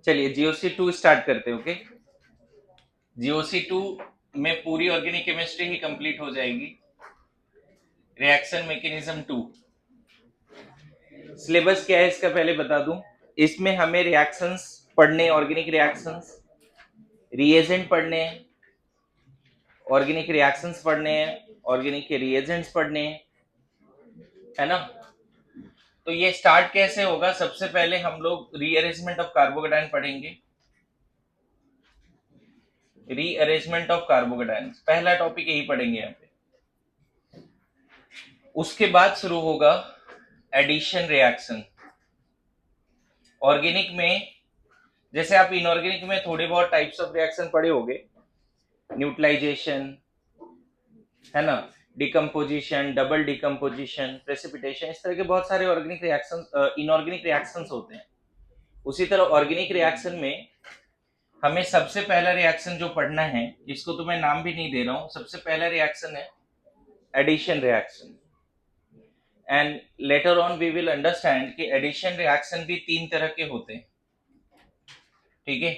चलिए GOC2 start करते हैं। ओके, GOC2 में पूरी ऑर्गेनिक केमिस्ट्री ही कंप्लीट हो जाएगी। रिएक्शन मैकेनिज्म 2 सिलेबस क्या है इसका पहले बता दूं। इसमें हमें रिएक्शंस पढ़ने, ऑर्गेनिक रिएक्शंस, रिएजेंट पढ़ने हैं, ऑर्गेनिक रिएक्शंस पढ़ने हैं, ऑर्गेनिक के रिएजेंट्स पढ़ने हैं, है ना। तो ये स्टार्ट कैसे होगा? सबसे पहले हम लोग रीअरेंजमेंट ऑफ कार्बोकेटाइन पढ़ेंगे। रीअरेंजमेंट ऑफ कार्बोकेटाइन पहला टॉपिक यही पढ़ेंगे यहाँ पे। उसके बाद शुरू होगा एडिशन रिएक्शन। ऑर्गेनिक में जैसे आप इनऑर्गेनिक में थोड़े बहुत टाइप्स ऑफ रिएक्शन पढ़े होंगे, न्यूट्रलाइजेशन, है ना, डिकम्पोजिशन, डबल डिकम्पोजिशन, प्रेसिपिटेशन, इस तरह के बहुत सारे ऑर्गेनिक रिएक्शन, इनऑर्गेनिक रिएक्शंस होते हैं। उसी तरह ऑर्गेनिक रिएक्शन में हमें सबसे पहला रिएक्शन जो पढ़ना है, इसको तो मैं नाम भी नहीं दे रहा हूं, सबसे पहला रिएक्शन है addition reaction. And later on we will understand कि एडिशन रिएक्शन भी तीन तरह के होते हैं, ठीक है।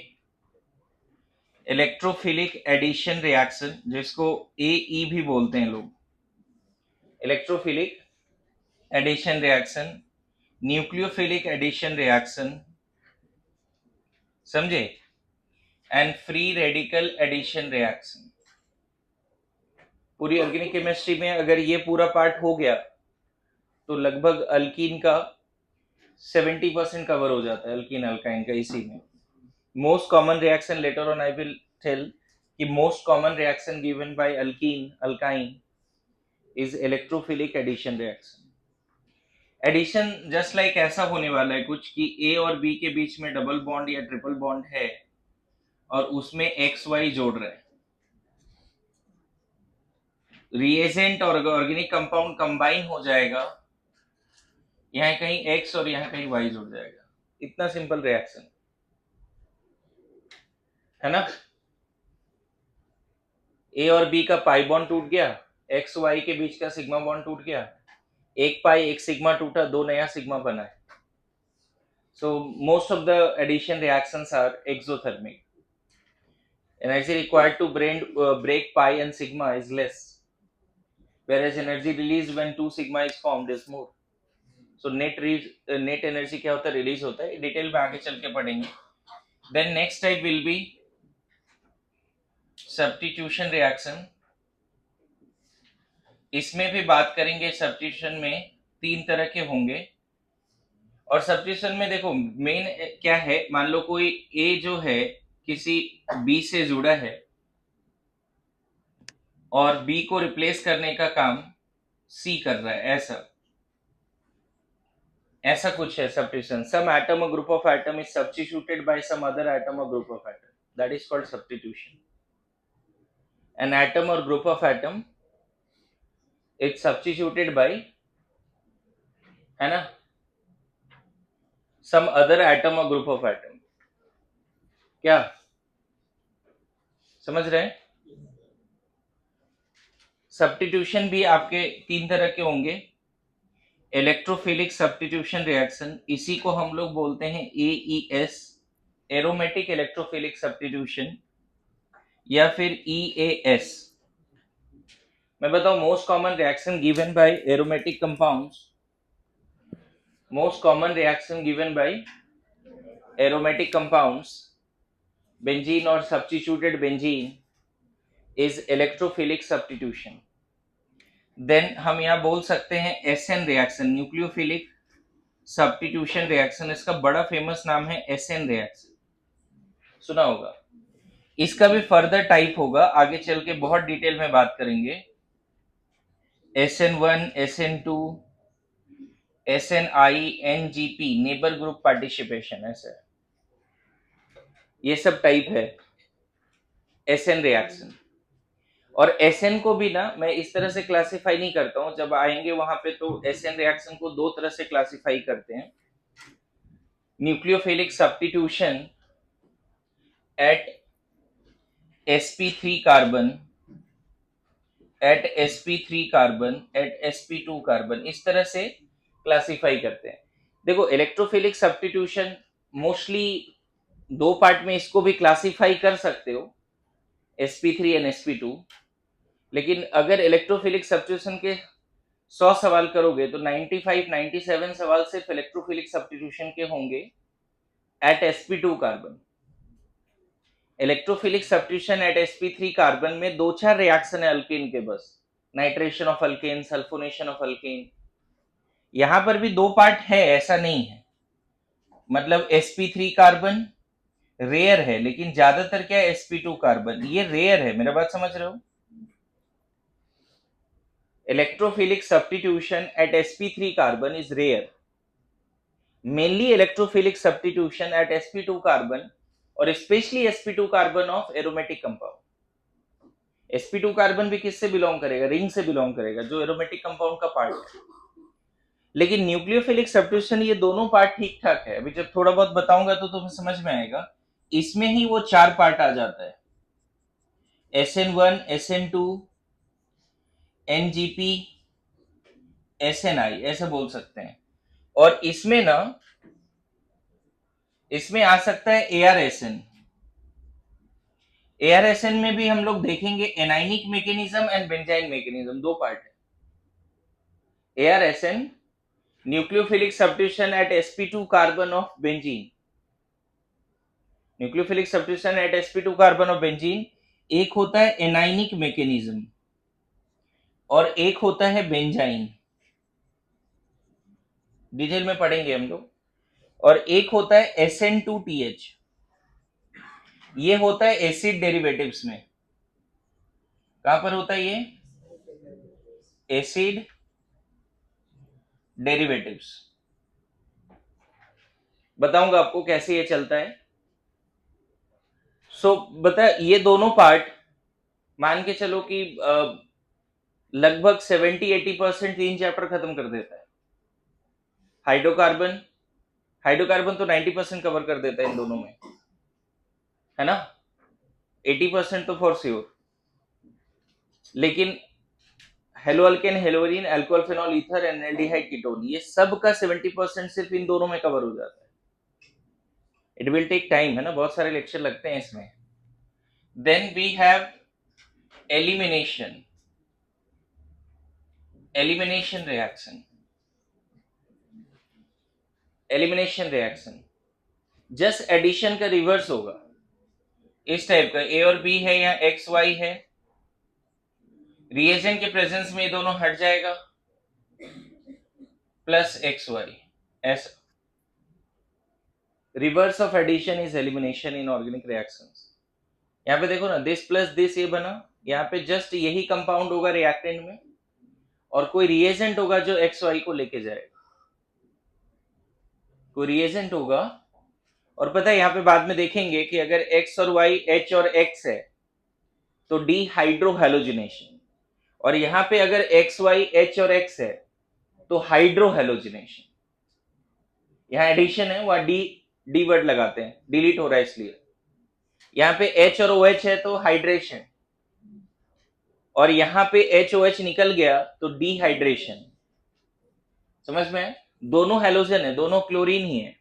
इलेक्ट्रोफिलिक एडिशन रिएक्शन, जिसको AE भी बोलते हैं लोग, electrophilic addition reaction, nucleophilic addition reaction, समझे, and free radical addition reaction. पूरी ऑर्गेनिक केमिस्ट्री में अगर ये पूरा पार्ट हो गया तो लगभग अल्कीन का 70% कवर हो जाता है, अल्कीन अल्काइन का इसी में। Most common reaction, later on I will tell कि most common reaction given by alkene alkyne is electrophilic addition reaction. Addition just like ऐसा होने वाला है कुछ कि A और B के बीच में डबल बॉन्ड या ट्रिपल बॉन्ड है और उसमें XY जोड़ रहे हैं। रिएजेंट और ऑर्गेनिक कंपाउंड कंबाइन हो जाएगा, यहाँ कहीं X और यहाँ कहीं Y जुड़ जाएगा। इतना सिंपल रिएक्शन है ना। A और B का पाई बॉन्ड टूट गया, X Y के बीच का सिग्मा बॉन्ड टूट गया, एक पाई एक सिग्मा टूटा, दो नया सिग्मा बना है। So most of the addition reactions are exothermic. Energy required to break pi and sigma is less, whereas energy released when 2 sigma is formed is more. So net energy क्या होता है? Release होता है। Detail में आगे चल के पढ़ेंगे। Then next type will be substitution reaction. इसमें भी बात करेंगे। सब्स्टिट्यूशन में तीन तरह के होंगे और सब्स्टिट्यूशन में देखो मेन क्या है, मान लो कोई A जो है किसी B से जुड़ा है और B को रिप्लेस करने का काम C कर रहा है, ऐसा कुछ है substitution. Some atom or group of atom is substituted by some other atom or group of atom, that is called substitution. An atom or group of atom is substituted by, है ना, some other atom or group of atom. क्या समझ रहे हैं? Substitution भी आपके तीन तरह के होंगे। इलेक्ट्रोफिलिक सब्स्टिट्यूशन रिएक्शन, इसी को हम लोग बोलते हैं AES, एरोमेटिक इलेक्ट्रोफिलिक सब्स्टिट्यूशन, या फिर EAS। मैं बताऊं, most common reaction given by aromatic compounds, most common reaction given by aromatic compounds, benzene or substituted benzene is electrophilic substitution. Then हम यहाँ बोल सकते हैं SN reaction, nucleophilic substitution reaction. इसका बड़ा फेमस नाम है SN रिएक्शन, सुना होगा। इसका भी फर्दर टाइप होगा, आगे चल के बहुत डिटेल में बात करेंगे। SN1, SN2, SNI, NGP, neighbour group participation, ऐसा ये सब टाइप है SN रिएक्शन। और SN को भी ना मैं इस तरह से क्लासिफाई नहीं करता हूं, जब आएंगे वहां पे तो SN रिएक्शन को दो तरह से क्लासिफाई करते हैं। Nucleophilic substitution at sp3 carbon, at sp3 carbon, at sp2 carbon, इस तरह से क्लासिफाई करते हैं। देखो इलेक्ट्रोफिलिक सब्स्टिट्यूशन मोस्टली दो पार्ट में इसको भी क्लासिफाई कर सकते हो, sp3 एंड sp2। लेकिन अगर इलेक्ट्रोफिलिक सब्स्टिट्यूशन के 100 सवाल करोगे तो 95-97 सवाल सिर्फ इलेक्ट्रोफिलिक सब्स्टिट्यूशन के होंगे at sp2 carbon. Electrophilic substitution at sp3 carbon में 2-4 रिएक्शन है अल्केन के, बस nitration of alkane, sulphonation of alkane. यहां पर भी दो पार्ट है, ऐसा नहीं है, मतलब sp3 कार्बन रेयर है, लेकिन ज्यादातर क्या है sp2 कार्बन, ये रेयर है। मेरा बात समझ रहे हो? Electrophilic substitution at sp3 carbon is rare, mainly electrophilic substitution at sp2 carbon और specially sp2 carbon of aromatic compound. sp2 carbon भी किससे बिलोंग करेगा? रिंग से बिलोंग करेगा, जो एरोमेटिक कंपाउंड का पार्ट है। लेकिन न्यूक्लियोफिलिक सब्स्टिट्यूशन ये दोनों पार्ट ठीक ठाक है। अभी जब थोड़ा बहुत बताऊंगा तो तुम्हें समझ में आएगा। इसमें ही वो 4 पार्ट आ जाता है, SN1, SN2, NGP, SNI, ऐसे बोल सकते हैं। और इसमें ना, इसमें आ सकता है ARSN। ARSN में भी हम लोग देखेंगे anionic mechanism and benzyne mechanism, दो पार्ट है। ARSN nucleophilic substitution at sp2 carbon of benzene. Nucleophilic substitution at sp2 carbon of benzene, एक होता है एनाइनिक मैकेनिज्म और एक होता है बेंजाइन, डिटेल में पढ़ेंगे हम लोग। और एक होता है SN2TH, ये होता है एसिड डेरिवेटिव्स में। कहां पर होता है ये? Acid derivatives. बताऊंगा आपको कैसे ये चलता है। बता, ये दोनों पार्ट मान के चलो कि लगभग 70-80% 3 चैप्टर खत्म कर देता है। हाइड्रोकार्बन, हाइड्रोकार्बन तो 90% कवर कर देता है इन दोनों में, है ना? 80% तो फॉर श्योर। लेकिन haloalkane, haloarene, alcohol, phenol, ether, aldehyde, ketone, ये सब का 70% सिर्फ इन दोनों में कवर हो जाता है। इट विल टेक टाइम, है ना, बहुत सारे लेक्चर लगते हैं इसमें। Then we have elimination, elimination reaction. Elimination reaction just addition का रिवर्स होगा, इस टाइप का। ए और बी है, यहाँ एक्स वाई है, रिएजेंट के प्रेजेंस में ये दोनों हट जाएगा, प्लस एक्स वाई, ऐसा। Reverse of addition is elimination in organic reactions. यहाँ पे देखो ना, दिस प्लस दिस ये बना, यहाँ पे जस्ट यही कंपाउंड होगा रिएक्टेंट में और कोई रिएजेंट होगा जो एक्स वाई को लेके जाएगा, कोई रिएजेंट होगा। और पता है, यहाँ पे बाद में देखेंगे कि अगर एक्स और वाई, एच और एक्स है तो डी हाइड्रोहेलोजिनेशन, और यहाँ पे अगर एक्स वाई, एच और एक्स है तो हाइड्रोहेलोजिनेशन। यहाँ एडिशन है, वहां डी वर्ड लगाते हैं, डिलीट हो रहा है इसलिए। यहाँ पे एच और ओ एच है तो हाइड्रेशन, और यहाँ पे एच ओ एच निकल गया तो डिहाइड्रेशन। समझ में है? दोनों हेलोजन है, दोनों क्लोरीन ही है,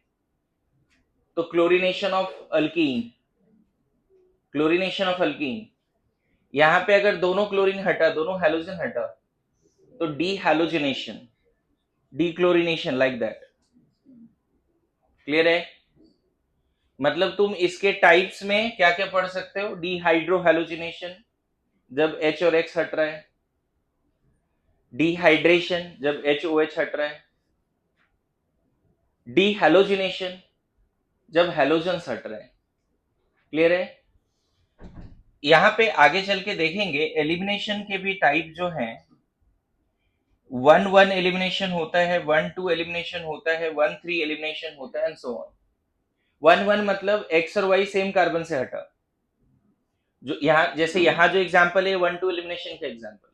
तो chlorination of alkyne, chlorination of alkyne. यहां पे अगर दोनों क्लोरीन हटा, दोनों हेलोजन हटा, तो डीहैलोजिनेशन, डीक्लोरीनेशन, लाइक दैट। क्लियर है? मतलब तुम इसके टाइप्स में क्या क्या पढ़ सकते हो? डीहाइड्रोहेलोजिनेशन, जब एच और एक्स हट रहा है, डिहाइड्रेशन, जब एच ओ एच हट रहा है, डीहैलोजिनेशन, जब हेलोजन्स हट रहे हैं। क्लियर है? यहां पे आगे चल के देखेंगे एलिमिनेशन के भी टाइप जो हैं, 1-1 एलिमिनेशन होता है, 1-2 एलिमिनेशन होता है, 1-3 एलिमिनेशन होता है, एंड सो ऑन। 1-1 मतलब एक्स और वाई सेम कार्बन से हटा, जो यहाँ, जैसे यहाँ जो एग्जांपल है 1-2 एलिमिनेशन का एग्जांपल,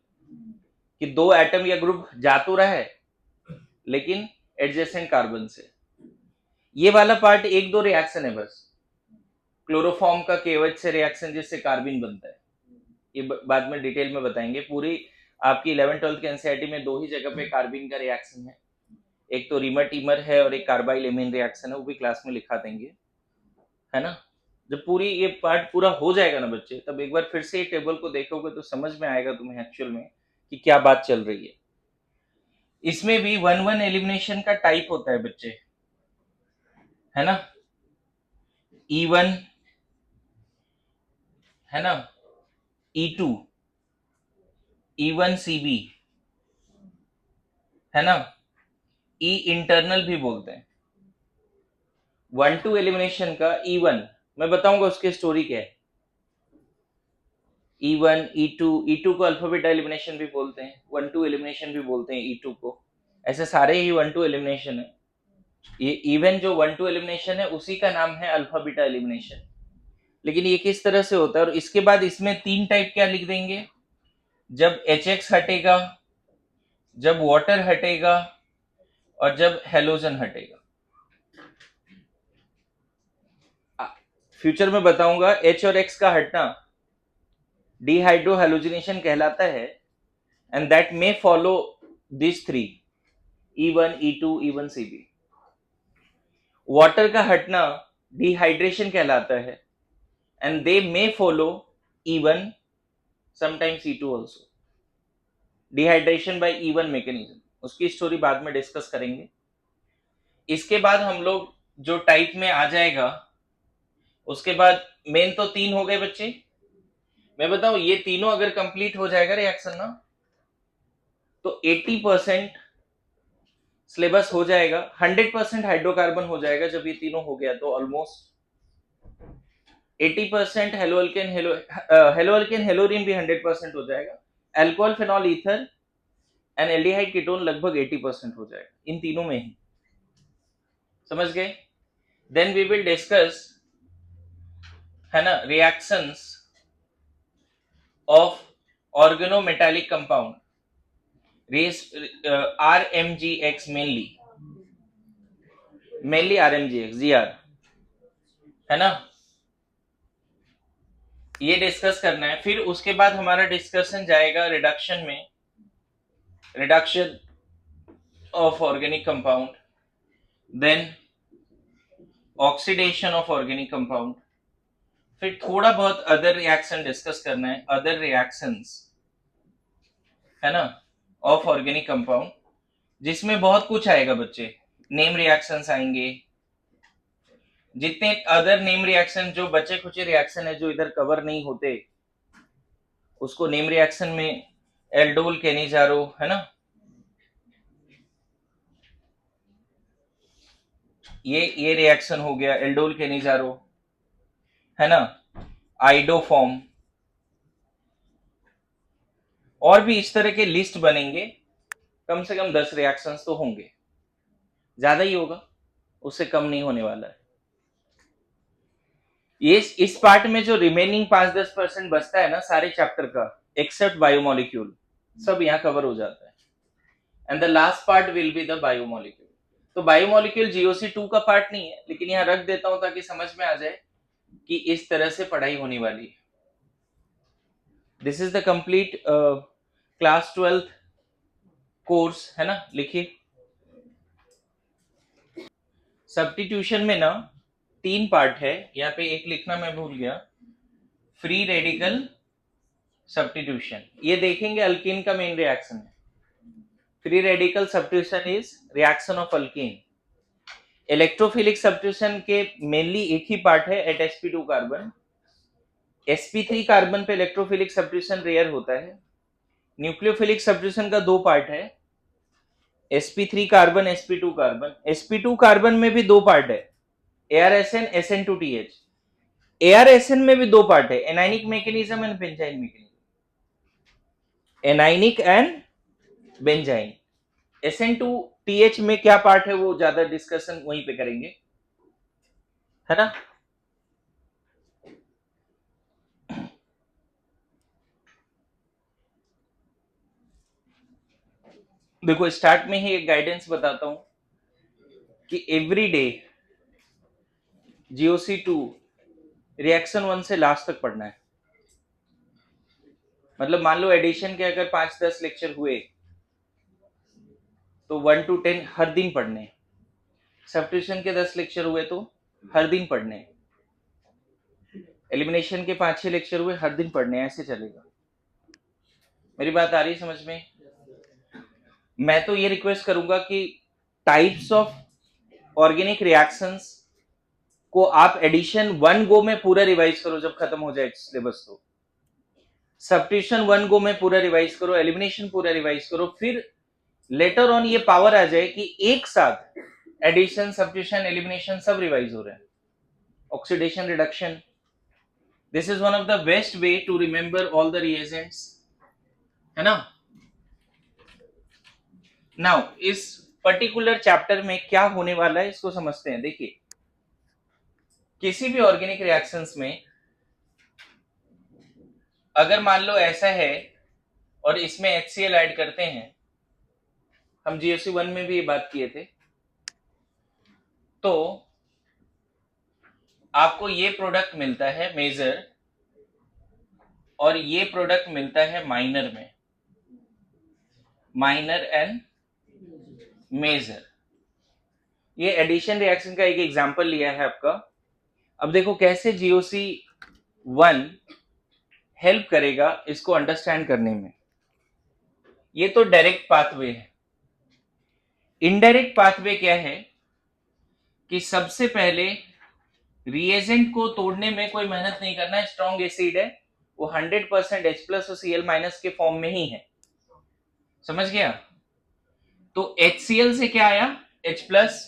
कि दो एटम या ग्रुप जा तो रहा है लेकिन एडजेसेंट कार्बन से। ये वाला पार्ट 1-2 रिएक्शन है बस, क्लोरोफॉर्म का KOH से रिएक्शन जिससे कार्बिन बनता है, ये बाद में डिटेल में बताएंगे। पूरी आपकी 11th-12th के एनसीईआरटी में 2 ही जगह पे कार्बिन का रिएक्शन है, एक तो रीमर टीमर है और एक कार्बाइल एमीन रिएक्शन है, वो भी क्लास में लिखा देंगे, है ना। जब पूरी ये पार्ट पूरा हो जाएगा ना बच्चे, तब एक बार फिर से ये टेबल को देखोगे तो समझ में आएगा तुम्हें एक्चुअल में कि क्या बात चल रही है। इसमें भी 1-1 एलिमिनेशन का टाइप होता है बच्चे, है ना। E1 है ना, E2, E1CB है ना, ई इंटरनल भी बोलते हैं। 1-2 एलिमिनेशन का E1 मैं बताऊंगा उसकी स्टोरी क्या है। E1, E2 को अल्फाबेट एलिमिनेशन भी बोलते हैं, 1-2 एलिमिनेशन भी बोलते हैं E2 को। ऐसे सारे ही 1-2 एलिमिनेशन है। ये इवन जो 1-2 एलिमिनेशन है उसी का नाम है अल्फा बीटा एलिमिनेशन। लेकिन ये किस तरह से होता है, और इसके बाद इसमें 3 टाइप क्या लिख देंगे, जब HX हटेगा, जब वाटर हटेगा, और जब हेलोजन हटेगा। फ्यूचर में बताऊंगा H और X का हटना डिहाइड्रो हेलोजिनेशन कहलाता है, and that may follow this 3, E1, E2, E1CB। Water का हटना डिहाइड्रेशन कहलाता है, and they may follow E1, sometimes E2 also. Dehydration by E1 mechanism, उसकी स्टोरी बाद में डिस्कस करेंगे। इसके बाद हम लोग जो टाइप में आ जाएगा, उसके बाद मेन तो 3 हो गए बच्चे। मैं बताऊं ये तीनों अगर कंप्लीट हो जाएगा रिएक्शन ना, तो 80% सिलेबस हो जाएगा, 100% हाइड्रोकार्बन हो जाएगा जब ये तीनों हो गया, तो ऑलमोस्ट 80% हेलो अल्केन हेलोरिन भी 100% हो जाएगा, alcohol phenol ether and aldehyde ketone लगभग 80% हो जाएगा इन तीनों में ही। समझ गए। देन वी विल डिस्कस, है ना, reactions of organometallic compound, RMGX mainly RMGX GR, है ना, ये डिस्कस करना है। फिर उसके बाद हमारा डिस्कशन जाएगा रिडक्शन में, reduction of organic compound, then oxidation of organic compound, फिर थोड़ा बहुत अदर रिएक्शन डिस्कस करना है, अदर रिएक्शंस, है ना, ऑफ ऑर्गेनिक कंपाउंड, जिसमें बहुत कुछ आएगा बच्चे। नेम रिएक्शंस आएंगे, जितने अदर नेम रिएक्शन जो बचे खुचे रिएक्शन है जो इधर कवर नहीं होते, उसको नेम रिएक्शन में एल्डोल केनिजारो, है ना, ये रिएक्शन हो गया एल्डोल केनिजारो, है ना, आइडोफॉर्म, और भी इस तरह के लिस्ट बनेंगे। कम से कम 10 रिएक्शंस तो होंगे, ज्यादा ही होगा, उससे कम नहीं होने वाला है। ये इस पार्ट में जो रिमेनिंग 5-10% बचता है ना सारे चैप्टर का, एक्सेप्ट बायोमोलिक्यूल, सब यहाँ कवर हो जाता है, and the last part will be the biomolecule. तो बायोमोलिक्यूल GOC2 का पार्ट नहीं है, लेकिन यहाँ रख देता हूं ताकि समझ में आ जाए कि इस तरह से पढ़ाई होने वाली है। This is the complete class 12 course, है ना। लिखिए, सब्स्टिट्यूशन में ना 3 पार्ट है, यहाँ पे एक लिखना मैं भूल गया, फ्री रेडिकल सब्स्टिट्यूशन, ये देखेंगे अल्कीन का मेन रिएक्शन है। Free radical substitution is reaction of alkene. Electrophilic substitution के मेनली एक ही पार्ट है, at sp2 carbon. sp3 carbon पे इलेक्ट्रोफिलिक सब्स्टिट्यूशन रेयर होता है। न्यूक्लियोफिलिक सब्स्टिट्यूशन का 2 पार्ट है, sp3 carbon, sp2 carbon. sp2 carbon में भी 2 पार्ट है, ARSN SN2TH। ARSN में भी 2 पार्ट है, anionic mechanism and benzyne mechanism, anionic and benzene. SN2TH में क्या पार्ट है वो ज्यादा डिस्कशन वहीं पे करेंगे, है ना। देखो स्टार्ट में ही एक गाइडेंस बताता हूं कि एवरी डे GOC2 रिएक्शन 1 से लास्ट तक पढ़ना है। मतलब मान लो एडिशन के अगर 5-10 लेक्चर हुए तो 1 to 10 हर दिन पढ़ने, सब्स्टिट्यूशन के 10 लेक्चर हुए तो हर दिन पढ़ने, एलिमिनेशन के 5-6 लेक्चर हुए, हर दिन पढ़ने, ऐसे चलेगा। मेरी बात आ रही है समझ में? मैं तो ये रिक्वेस्ट करूंगा कि टाइप्स ऑफ ऑर्गेनिक रिएक्शंस को आप एडिशन 1 गो में पूरा रिवाइज करो जब खत्म हो जाए सिलेबस। तो सब्स्टिट्यूशन 1 गो में पूरा रिवाइज करो, एलिमिनेशन पूरा रिवाइज करो, फिर लेटर ऑन ये पावर आ जाए कि एक साथ एडिशन, सब्स्टिट्यूशन, एलिमिनेशन सब रिवाइज हो रहे हैं। Oxidation, reduction, this is one of the best way to remember all the reagents, है ना। नाउ इस पर्टिकुलर चैप्टर में क्या होने वाला है इसको समझते हैं। देखिए, किसी भी ऑर्गेनिक रिएक्शंस में अगर मान लो ऐसा है और इसमें HCl ऐड करते हैं, हम GSC 1 में भी ये बात किए थे, तो आपको ये प्रोडक्ट मिलता है मेजर और ये प्रोडक्ट मिलता है माइनर में, माइनर एंड मेजर। ये एडिशन रिएक्शन का एक एग्जांपल लिया है आपका। अब देखो कैसे GOC 1 हेल्प करेगा इसको अंडरस्टैंड करने में। ये तो डायरेक्ट पाथवे है। इनडायरेक्ट पाथवे क्या है कि सबसे पहले रिएजेंट को तोड़ने में कोई मेहनत नहीं करना है। स्ट्रॉन्ग एसिड है, वो 100% H प्लस और Cl माइनस के फॉर्म में ही है, समझ गया। तो HCl से क्या आया, H प्लस,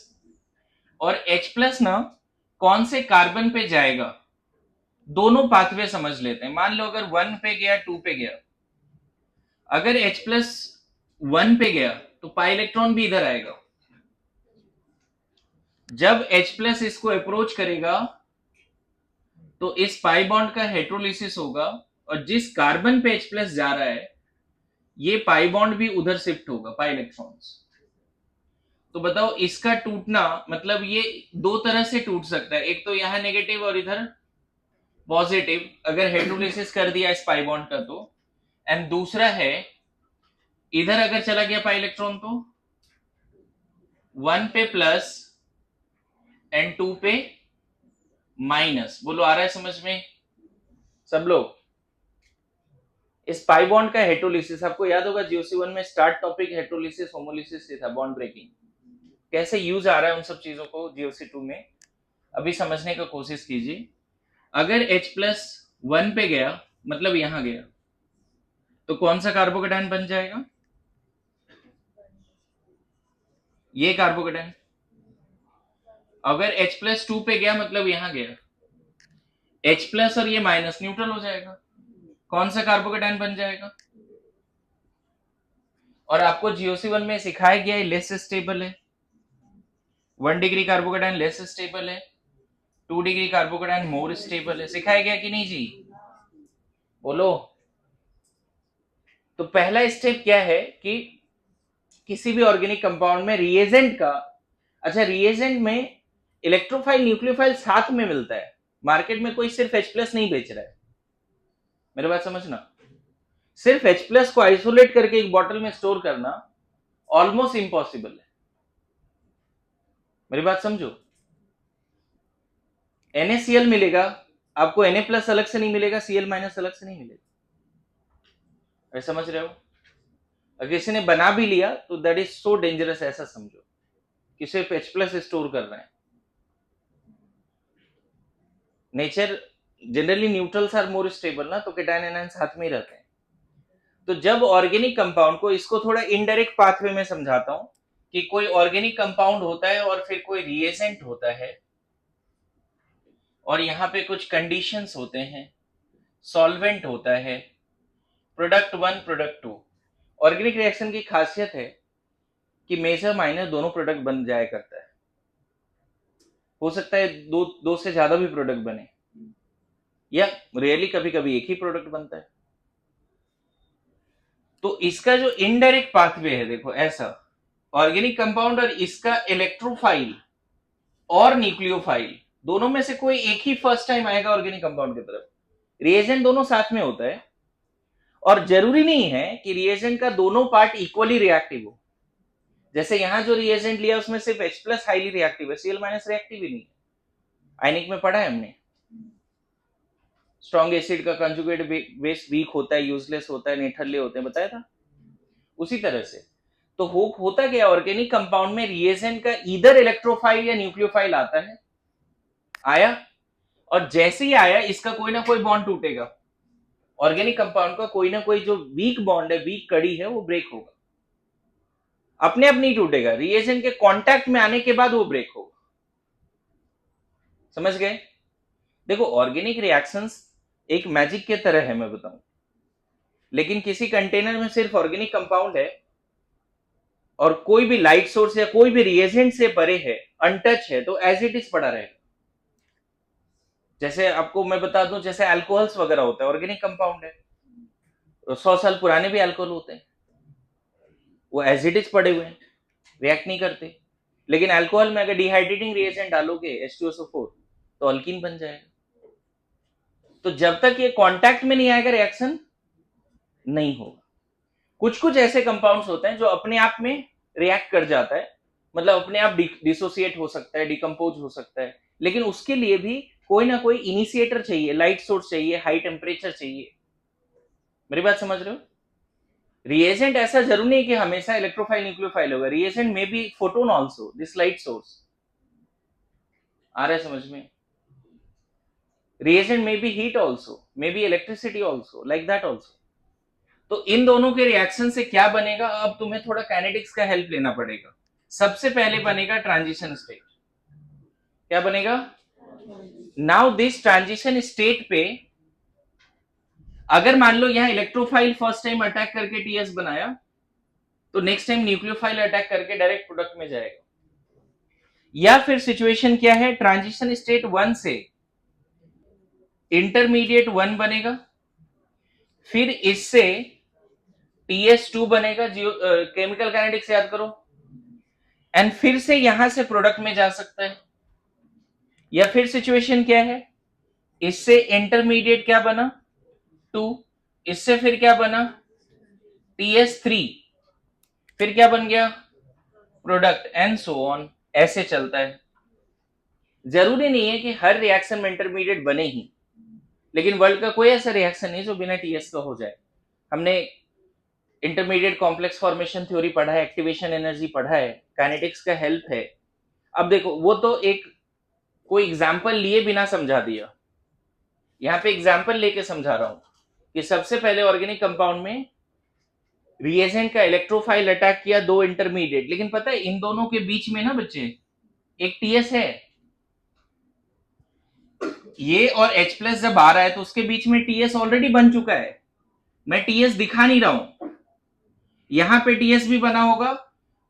और H प्लस ना कौन से कार्बन पे जाएगा, दोनों पाथवे समझ लेते हैं। मान लो अगर 1 पे गया, 2 पे गया, अगर H प्लस 1 पे गया तो पाई इलेक्ट्रॉन भी इधर आएगा। जब H प्लस इसको अप्रोच करेगा तो इस पाई बॉन्ड का हेट्रोलिसिस होगा और जिस कार्बन पे H प्लस जा रहा है ये पाई बॉन्ड भी उधर शिफ्ट होगा, पाई इलेक्ट्रॉन्स। तो बताओ इसका टूटना मतलब ये दो तरह से टूट सकता है, एक तो यहां नेगेटिव और इधर पॉजिटिव, अगर हेट्रोलिसिस कर दिया इस पाई बॉन्ड का तो, एंड दूसरा है इधर अगर चला गया पाई इलेक्ट्रॉन तो 1 पे प्लस एंड 2 पे माइनस। बोलो आ रहा है समझ में सब लोग? इस पाई बॉन्ड का हेट्रोलिसिस आपको याद होगा GOC 1 में स्टार्ट टॉपिक हेट्रोलिसिस होमोलिसिस से था, बॉन्ड ब्रेकिंग। कैसे यूज आ रहा है उन सब चीजों को GOC 2 में अभी समझने का कोशिश कीजिए। अगर H प्लस 1 पे गया मतलब यहां गया तो कौन सा कार्बोकेटायन बन जाएगा, ये कार्बोकेटायन। अगर H प्लस 2 पे गया मतलब यहां गया, H प्लस और ये माइनस न्यूट्रल हो जाएगा, कौन सा कार्बोकेटायन बन जाएगा। और आपको GOC 1 में सिखाया गया है लेस स्टेबल है, 1 डिग्री कार्बोकेटायन लेस स्टेबल है, 2 डिग्री कार्बोकेटायन मोर स्टेबल है, सिखाया गया कि नहीं जी, बोलो। तो पहला स्टेप क्या है कि किसी भी ऑर्गेनिक कंपाउंड में रिएजेंट का, अच्छा रिएजेंट में इलेक्ट्रोफाइल न्यूक्लियोफाइल साथ में मिलता है, मार्केट में कोई सिर्फ H प्लस नहीं बेच रहा है, मेरी बात समझना। सिर्फ H प्लस को आइसोलेट करके एक बॉटल में स्टोर करना ऑलमोस्ट इम्पॉसिबल है, मेरी बात समझो। NaCl मिलेगा आपको, Na प्लस अलग से नहीं मिलेगा, Cl माइनस अलग से नहीं मिलेगा, समझ रहे हो। अगर किसी ने बना भी लिया तो दैट इज सो डेंजरस, ऐसा समझो कि सिर्फ H प्लस स्टोर कर रहे हैं। Nature generally neutrals are more stable ना, तो केटायन एनायन साथ में ही रहते हैं। तो जब ऑर्गेनिक कंपाउंड को, इसको थोड़ा इनडायरेक्ट पाथवे में समझाता हूं कि कोई ऑर्गेनिक कंपाउंड होता है और फिर कोई रिएजेंट होता है और यहां पे कुछ कंडीशंस होते हैं, सॉल्वेंट होता है, प्रोडक्ट 1 प्रोडक्ट 2। ऑर्गेनिक रिएक्शन की खासियत है कि मेजर माइनर दोनों प्रोडक्ट बन जाया करता है, हो सकता है दो से ज्यादा भी प्रोडक्ट बने, या रियली कभी कभी एक ही प्रोडक्ट बनता है। तो इसका जो इनडायरेक्ट पाथवे है देखो ऐसा, ऑर्गेनिक कंपाउंड और इसका इलेक्ट्रोफाइल और न्यूक्लियोफाइल दोनों में से कोई एक ही फर्स्ट टाइम आएगा ऑर्गेनिक कंपाउंड की तरफ। रिएजेंट दोनों साथ में होता है और जरूरी नहीं है कि रिएजेंट का दोनों पार्ट इक्वली रिएक्टिव हो। जैसे यहां जो रिएजेंट लिया उसमें सिर्फ H प्लस हाईली रिएक्टिव है, Cl माइनस रिएक्टिव ही नहीं है, आयनिक में पढ़ा है हमने। स्ट्रॉन्ग एसिड का कंजुगेट बेस वीक होता है, यूजलेस होता है, नेठरले होते हैं, बताया था। उसी तरह से तो होता क्या, ऑर्गेनिक कंपाउंड में रिएजेंट का इधर इलेक्ट्रोफाइल या न्यूक्लियोफाइल आता है, आया, और जैसे ही आया इसका कोई ना कोई बॉन्ड टूटेगा। ऑर्गेनिक कंपाउंड का कोई ना कोई जो वीक बॉन्ड है, वीक कड़ी है, वो ब्रेक होगा, अपने आप नहीं टूटेगा, रिएजेंट के कांटेक्ट में आने के बाद वो ब्रेक होगा। समझ गए? देखो ऑर्गेनिक रिएक्शंस एक मैजिक के तरह है, मैं बताऊं, लेकिन किसी कंटेनर में सिर्फ ऑर्गेनिक कंपाउंड है और कोई भी लाइट सोर्स या कोई भी रिएजेंट से परे है, अनटच है, तो एज इट इज पड़ा रहेगा। जैसे आपको मैं बता दूं, जैसे अल्कोहल्स वगैरह होता है, ऑर्गेनिक कंपाउंड है, 100 साल पुराने भी अल्कोहल होते हैं, वो एज इट इज पड़े हुए हैं, रिएक्ट नहीं करते। लेकिन अल्कोहल में अगर डिहाइड्रेटिंग रिएजेंट डालोगे H2SO4 तो अल्कीन बन जाएगा। तो जब तक ये कांटेक्ट में नहीं आएगा रिएक्शन नहीं होगा। कुछ कुछ ऐसे कंपाउंड्स होते हैं जो अपने आप में रिएक्ट कर जाता है, मतलब अपने आप डिसोसिएट हो सकता है, डिकम्पोज हो सकता है, लेकिन उसके लिए भी कोई ना कोई इनिशिएटर चाहिए, लाइट सोर्स चाहिए, हाई टेम्परेचर चाहिए। मेरी बात समझ रहे हो? रिएजेंट ऐसा जरूर नहीं कि हमेशा इलेक्ट्रोफाइल न्यूक्लियोफाइल होगा, रिएजेंट में भी photon also, this light source. आ रहा है समझ में? reagent may be heat also, may be electricity also, like that also। तो इन दोनों के रिएक्शन से क्या बनेगा, अब तुम्हें थोड़ा काइनेटिक्स का हेल्प लेना पड़ेगा। सबसे पहले बनेगा ट्रांजिशन स्टेट। क्या बनेगा? नाउ दिस ट्रांजिशन स्टेट पे अगर मान लो यहां इलेक्ट्रोफाइल फर्स्ट टाइम अटैक करके टीएस बनाया, तो नेक्स्ट टाइम न्यूक्लियोफाइल अटैक करके डायरेक्ट प्रोडक्ट में जाएगा। या फिर सिचुएशन क्या है, ट्रांजिशन स्टेट 1 से इंटरमीडिएट 1 बनेगा, फिर इससे TS2 बनेगा, केमिकल काइनेटिक्स याद करो, एंड फिर से यहां से प्रोडक्ट में जा सकता है। या फिर सिचुएशन क्या है, इससे इंटरमीडिएट क्या बना 2, इससे फिर क्या बना TS3, फिर क्या बन गया प्रोडक्ट, एंड सो ऑन, ऐसे चलता है। जरूरी नहीं है कि हर रिएक्शन में इंटरमीडिएट बने ही, लेकिन वर्ल्ड का कोई ऐसा रिएक्शन नहीं जो बिना टीएस का हो जाए। हमने इंटरमीडिएट कॉम्प्लेक्स फॉर्मेशन थ्योरी पढ़ा है, एक्टिवेशन एनर्जी पढ़ा है, काइनेटिक्स का हेल्प है। अब देखो वो तो एक कोई एग्जाम्पल लिए बिना समझा दिया, यहां पे एग्जाम्पल लेके समझा रहा हूं कि सबसे पहले ऑर्गेनिक कंपाउंड में रिएजेंट का इलेक्ट्रोफाइल अटैक किया, 2 इंटरमीडिएट, लेकिन पता है इन दोनों के बीच में ना बच्चे एक टीएस है, ये और H प्लस जब आ रहा है तो उसके बीच में टीएस ऑलरेडी बन चुका है, मैं टीएस दिखा नहीं रहा हूं, यहां पे टीएस भी बना होगा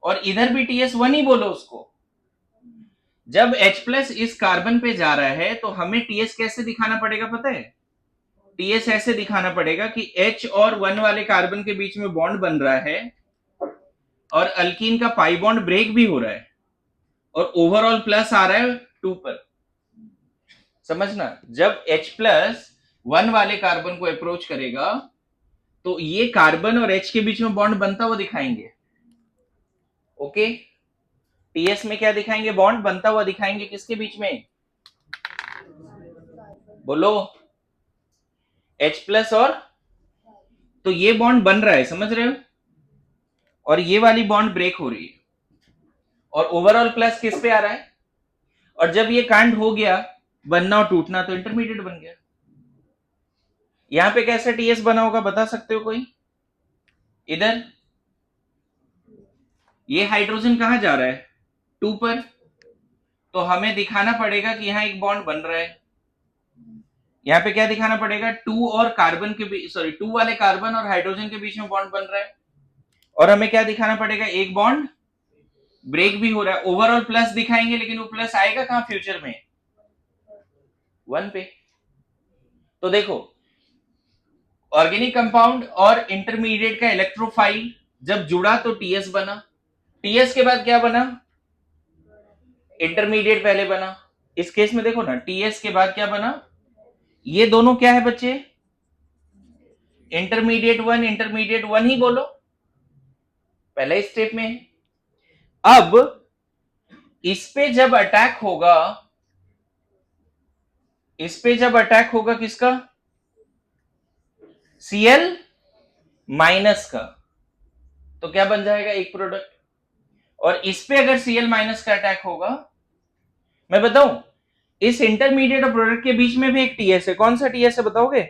और इधर भी TS1 ही बोलो उसको। जब H प्लस इस कार्बन पे जा रहा है तो हमें टीएस कैसे दिखाना पड़ेगा पता है? टीएस ऐसे दिखाना पड़ेगा कि H और 1 वाले कार्बन के बीच में बॉन्ड बन रहा है और अल्कीन का पाई बॉन्ड ब्रेक भी हो रहा है और ओवरऑल प्लस आ रहा है 2 पर। समझना, जब H प्लस 1 वाले कार्बन को अप्रोच करेगा तो ये कार्बन और H के बीच में बॉन्ड बनता हुआ दिखाएंगे। ओके, टीएस में क्या दिखाएंगे, बॉन्ड बनता हुआ दिखाएंगे, किसके बीच में बोलो, H प्लस और, तो ये बॉन्ड बन रहा है, समझ रहे हो, और ये वाली बॉन्ड ब्रेक हो रही है और ओवरऑल प्लस किस पे आ रहा है, और जब ये कांड हो गया बनना और टूटना तो इंटरमीडिएट बन गया। यहां पे कैसे टीएस बना होगा बता सकते हो कोई? इधर ये हाइड्रोजन कहां जा रहा है 2 पर, तो हमें दिखाना पड़ेगा कि यहां एक बॉन्ड बन रहा है। यहां पे क्या दिखाना पड़ेगा, 2 और कार्बन के बीच, सॉरी 2 वाले कार्बन और हाइड्रोजन के बीच में बॉन्ड बन रहा है, और हमें क्या दिखाना पड़ेगा, एक बॉन्ड ब्रेक भी हो रहा है। ओवरऑल प्लस दिखाएंगे लेकिन वो प्लस आएगा कहां फ्यूचर में 1 पे। तो देखो ऑर्गेनिक कंपाउंड और इंटरमीडिएट का इलेक्ट्रोफाइल जब जुड़ा तो टीएस बना, टीएस के बाद क्या बना, इंटरमीडिएट पहले बना। इस केस में देखो ना, टीएस के बाद क्या बना, ये दोनों क्या है बच्चे, इंटरमीडिएट 1, इंटरमीडिएट 1 ही बोलो, पहले स्टेप में है। अब इस पे जब अटैक होगा, इस पे जब अटैक होगा किसका, Cl माइनस का, तो क्या बन जाएगा एक प्रोडक्ट। और इस पे अगर Cl माइनस का अटैक होगा, मैं बताऊं, इस इंटरमीडिएट और प्रोडक्ट के बीच में भी एक टीएस है। कौन सा टीएस है बताओगे?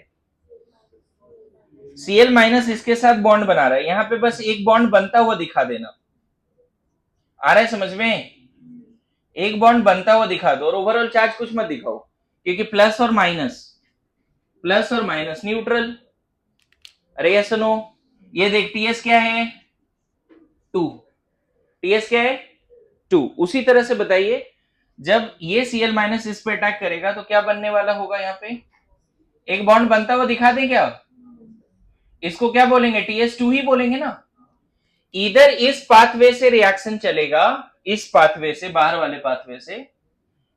Cl माइनस इसके साथ बॉन्ड बना रहा है, यहां पे बस एक बॉन्ड बनता हुआ दिखा देना। आ रहा है समझ में? एक बॉन्ड बनता हुआ दिखा दो और ओवरऑल चार्ज कुछ मत दिखाओ, क्योंकि प्लस और माइनस न्यूट्रल। अरे यस नो, ये देख टीएस क्या है? 2। टीएस क्या है? 2। उसी तरह से बताइए, जब ये Cl माइनस इस पे अटैक करेगा तो क्या बनने वाला होगा? यहाँ पे एक बॉन्ड बनता हुआ दिखा दें क्या? इसको क्या बोलेंगे? TS2 ही बोलेंगे ना। इधर इस पाथवे से रिएक्शन चलेगा, इस पाथवे से, बाहर वाले पाथवे से,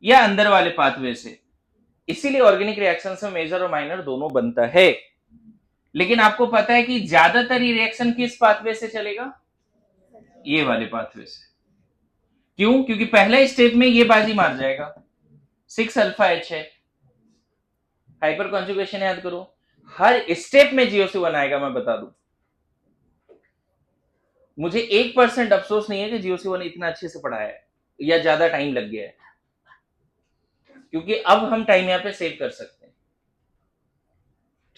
या अंदर वाले पाथवे से। इसीलिए ऑर्गेनिक रिएक्शन में मेजर और माइनर दोनों बनता है। लेकिन आपको पता है कि ज्यादातर ये रिएक्शन किस पाथवे से चलेगा? ये वाले पाथवे से। क्यों? क्योंकि पहले स्टेप में ये बाजी मार जाएगा, 6 अल्फा एच है, हाइपर कॉन्जुगेशन याद करो, हर स्टेप में GOC1 आएगा। मैं बता दूं, मुझे 1% अफसोस नहीं है कि GOC1 इतना अच्छे से पढ़ाया है या ज्यादा टाइम लग गया है, क्योंकि अब हम टाइम यहां पे सेव कर सकते हैं।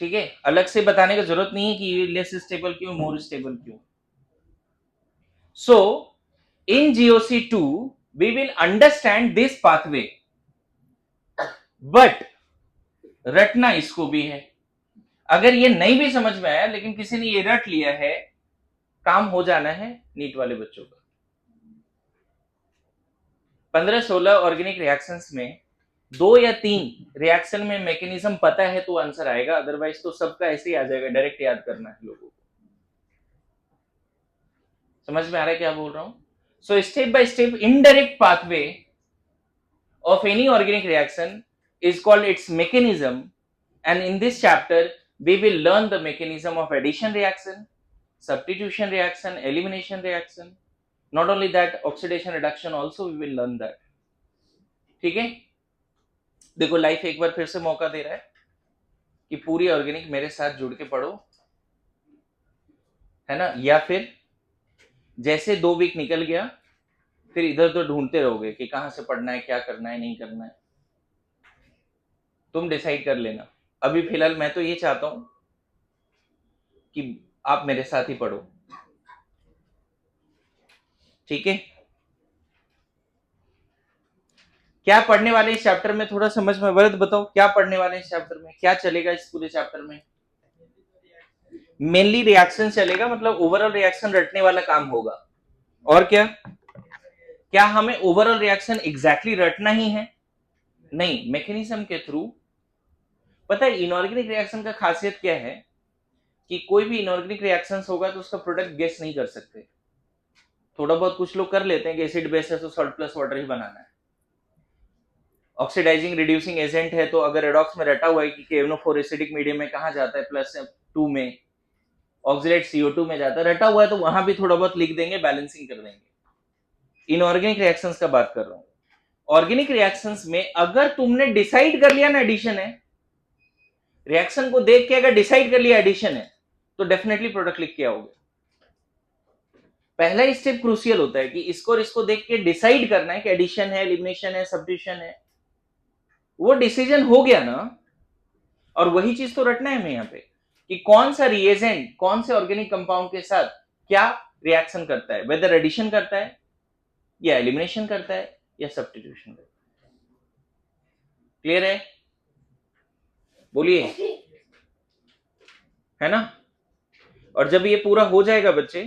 ठीक है, अलग से बताने की जरूरत नहीं है कि ये लेस स्टेबल क्यों, मोर स्टेबल क्यों। सो इन GOC2 we will understand this pathway, but रटना इसको भी है। अगर ये नहीं भी समझ में आया, लेकिन किसी ने ये रट लिया है, काम हो जाना है नीट वाले बच्चों का। 15-16 ऑर्गेनिक रिएक्शंस में 2 या 3 रिएक्शन में मैकेनिज्म पता है तो आंसर आएगा, अदरवाइज तो सबका ऐसे ही आ जाएगा। डायरेक्ट याद करना है लोगों को। समझ में आ रहा है क्या बोल रहा हूं? So step by step indirect pathway of any organic reaction is called its mechanism, and in this chapter we will learn the mechanism of addition reaction, substitution reaction, elimination reaction. Not only that, oxidation reduction also we will learn that. ठीक है, देखो life एक बार फिर से मौका दे रहा है कि पूरी ऑर्गेनिक मेरे साथ जुड़ के पढ़ो, है ना। या फिर जैसे 2 वीक निकल गया, फिर इधर उधर ढूंढते रहोगे कि कहां से पढ़ना है, क्या करना है, नहीं करना है। तुम डिसाइड कर लेना। अभी फिलहाल मैं तो ये चाहता हूं कि आप मेरे साथ ही पढ़ो, ठीक है। क्या पढ़ने वाले इस चैप्टर में, थोड़ा समझ में वर्द बताओ, क्या पढ़ने वाले इस चैप्टर में, क्या चलेगा इस पूरे चैप्टर में? मेनली रिएक्शन चलेगा, मतलब ओवरऑल रिएक्शन रटने वाला काम होगा। और क्या क्या हमें ओवरऑल रिएक्शन एग्जैक्टली रटना ही है? नहीं, मैकेनिज्म के थ्रू। पता है इनऑर्गेनिक रिएक्शन का खासियत क्या है कि कोई भी इनऑर्गेनिक रिएक्शन होगा तो उसका प्रोडक्ट गेस नहीं कर सकते। थोड़ा बहुत कुछ लोग कर लेते हैं कि एसिड बेस है तो सॉल्ट प्लस वाटर ही बनाना है। ऑक्सीडाइजिंग रिड्यूसिंग एजेंट है तो अगर रेडॉक्स में रटा हुआ है कि KNO4 एसिडिक मीडियम में कहां जाता है, +2 में, ऑक्सीडाइड CO2 में जाता है, रटा हुआ है तो वहां भी थोड़ा बहुत लिख देंगे, बैलेंसिंग कर देंगे। इनऑर्गेनिक रिएक्शंस का बात कर रहा हूं। ऑर्गेनिक रिएक्शंस में अगर तुमने डिसाइड कर लिया ना एडिशन है, रिएक्शन को देख के अगर डिसाइड कर लिया एडिशन है, तो डेफिनेटली प्रोडक्ट लिख के आओगे। पहला स्टेप क्रूशियल होता है कि इसको और इसको देख के डिसाइड करना है कि एडिशन है, एलिमिनेशन है, सब्स्टिट्यूशन है। वो डिसीजन हो गया ना, और वही चीज तो रटना है हमें यहाँ पे कि कौन सा रिएजेंट कौन से ऑर्गेनिक कंपाउंड के साथ क्या रिएक्शन करता है, वेदर एडिशन करता है या एलिमिनेशन करता है या सब्स्टिट्यूशन करता है। क्लियर है? बोलिए, है ना। और जब ये पूरा हो जाएगा बच्चे,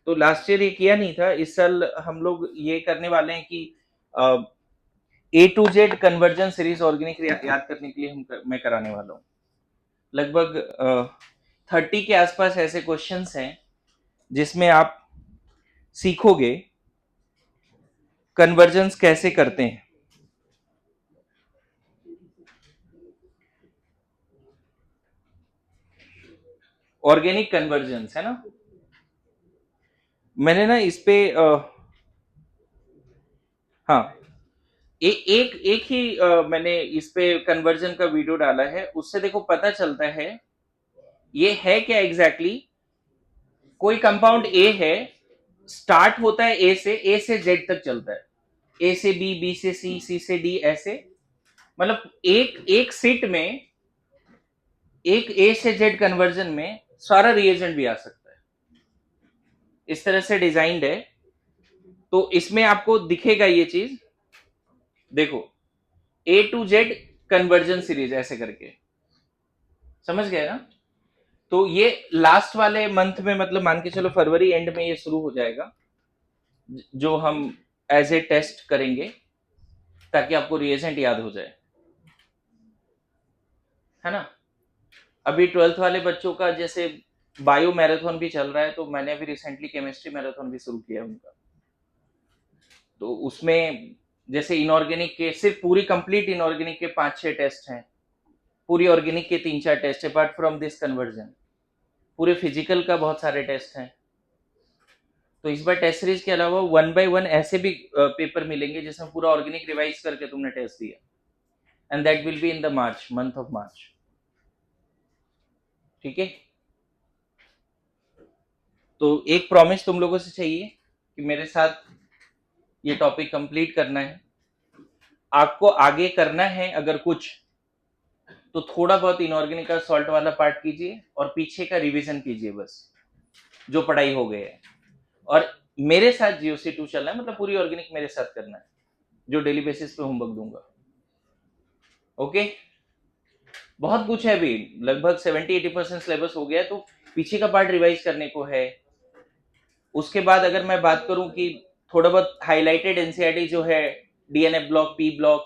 तो लास्ट ईयर ये किया नहीं था, इस साल हम लोग ये करने वाले हैं कि A to Z conversion series organic याद करने के लिए मैं कराने वाला हूँ। लगभग 30 के आसपास ऐसे क्वेश्चंस हैं जिसमें आप सीखोगे कन्वर्जन्स कैसे करते हैं। ऑर्गेनिक कन्वर्जन्स है ना। मैंने ना इस पे हाँ एक ही मैंने इस पे कन्वर्जन का वीडियो डाला है, उससे देखो पता चलता है ये है क्या एग्जैक्टली कोई कंपाउंड ए है, स्टार्ट होता है ए से जेड तक चलता है, ए से बी से सी से डी, ऐसे मतलब एक एक सीट में एक ए से जेड कन्वर्जन में सारा रिएजेंट भी आ सकता है, इस तरह से डिजाइंड है। तो इसमें आपको दिखेगा ये चीज, देखो ए टू जेड कन्वर्जन सीरीज ऐसे करके, समझ गए ना। तो ये लास्ट वाले मंथ में, मतलब मान के चलो फरवरी एंड में ये शुरू हो जाएगा, जो हम एज ए टेस्ट करेंगे ताकि आपको रिएजेंट याद हो जाए, है ना। अभी 12th वाले बच्चों का जैसे बायो मैराथन भी चल रहा है, तो मैंने अभी रिसेंटली केमिस्ट्री मैराथन भी शुरू किया उनका। तो उसमें जैसे इनऑर्गेनिक के सिर्फ पूरी कंप्लीट इनऑर्गेनिक के 5-6 टेस्ट हैं, पूरी ऑर्गेनिक के 3-4 test, apart from this conversion पूरे फिजिकल का बहुत सारे टेस्ट हैं। तो इस बार टेस्ट सीरीज के अलावा 1 by 1 ऐसे भी पेपर मिलेंगे जिसमें पूरा ऑर्गेनिक रिवाइज करके तुमने टेस्ट दिया, and that will be in the March, month of March. ठीक है, तो एक प्रॉमिस तुम लोगों से चाहिए कि मेरे साथ ये टॉपिक कंप्लीट करना है। आपको आगे करना है अगर कुछ, तो थोड़ा बहुत इनऑर्गेनिक का सॉल्ट वाला पार्ट कीजिए और पीछे का रिवीजन कीजिए, बस जो पढ़ाई हो गई है। और मेरे साथ GOC2 चलना है, मतलब पूरी ऑर्गेनिक मेरे साथ करना है, जो डेली बेसिस पे होमवर्क दूंगा। ओके, बहुत कुछ है अभी, लगभग 70-80% सिलेबस हो गया है, तो पीछे का पार्ट रिवाइज करने को है। उसके बाद अगर मैं बात करूं कि थोड़ा बहुत हाईलाइटेड एनसीईआरटी जो है, DNA block, P block,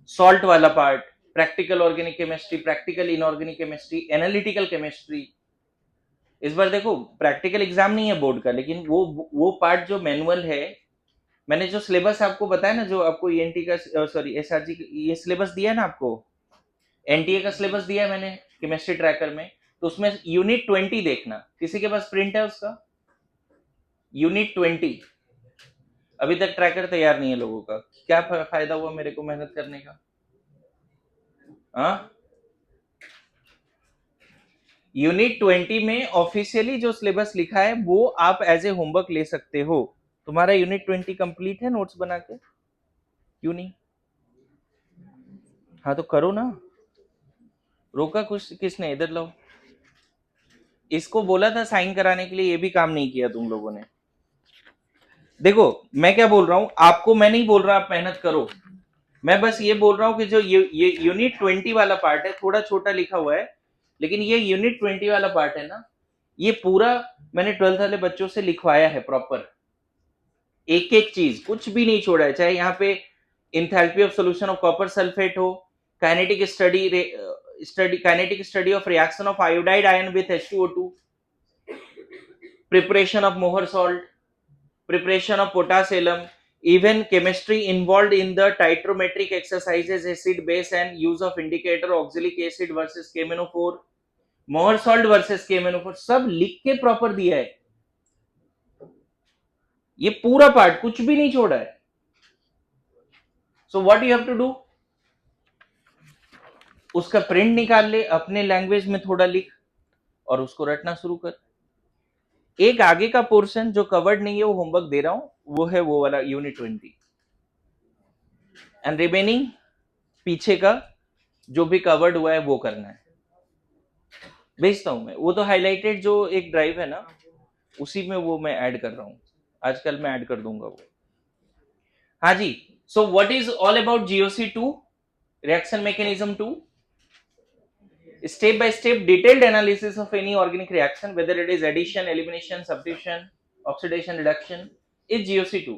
salt वाला part, practical organic chemistry, practical inorganic chemistry, analytical chemistry. इस बार देखो प्रैक्टिकल एग्जाम नहीं है बोर्ड का, लेकिन वो पार्ट जो मैनुअल है, मैंने जो सिलेबस आपको बताया ना, जो आपको ईएनटी का, सॉरी एसआरजी, ये सिलेबस दिया है ना आपको, एनटीए का सिलेबस दिया है मैंने केमिस्ट्री ट्रैकर में, तो उसमें यूनिट 20 देखना, किसी के पास प्रिंट है उसका? यूनिट 20 अभी तक ट्रैकर तैयार नहीं है लोगों का, क्या फायदा हुआ मेरे को मेहनत करने का? हाँ, यूनिट 20 में ऑफिशियली जो सिलेबस लिखा है वो आप एज ए होमवर्क ले सकते हो। तुम्हारा यूनिट 20 कंप्लीट है नोट्स बना के? क्यों नहीं? हाँ तो करो ना, रोका कुछ किसने? इधर लो, इसको बोला था साइन कराने के लिए, ये भी काम नहीं किया तुम लोगों ने। देखो मैं क्या बोल रहा हूं आपको, मैं नहीं बोल रहा आप मेहनत करो, मैं बस ये बोल रहा हूं कि जो ये यूनिट 20 वाला पार्ट है, थोड़ा छोटा लिखा हुआ है, लेकिन ये यूनिट 20 वाला पार्ट है ना, ये पूरा मैंने 12th वाले बच्चों से लिखवाया है प्रॉपर, एक एक चीज कुछ भी नहीं छोड़ा है। चाहे यहाँ पे enthalpy of solution of copper sulphate हो, kinetic study of reaction of iodide ion with H2O2, preparation of Mohr salt, preparation of potassium, even chemistry involved in the titrometric exercises, acid base and use of indicator oxalic acid versus KMnO4, मोहर salt versus KMnO4, सब लिख के proper दिया है, ये पूरा part कुछ भी नहीं छोड़ा है। So what you have to do, उसका प्रिंट निकाल ले, अपने लैंग्वेज में थोड़ा लिख और उसको रटना शुरू कर। एक आगे का पोर्शन जो कवर्ड नहीं है वो होमवर्क दे रहा हूं, वो है वो वाला यूनिट 20, एंड रिमेनिंग पीछे का जो भी कवर्ड हुआ है वो करना है। भेजता हूं मैं, वो तो हाईलाइटेड जो एक ड्राइव है ना, उसी में वो मैं ऐड कर रहा हूं, आजकल मैं ऐड कर दूंगा वो। हाँ जी, so what is all about GOC2, reaction mechanism 2, step by step detailed analysis of any organic reaction, whether it is addition, elimination, substitution, oxidation, reduction, is GOC2।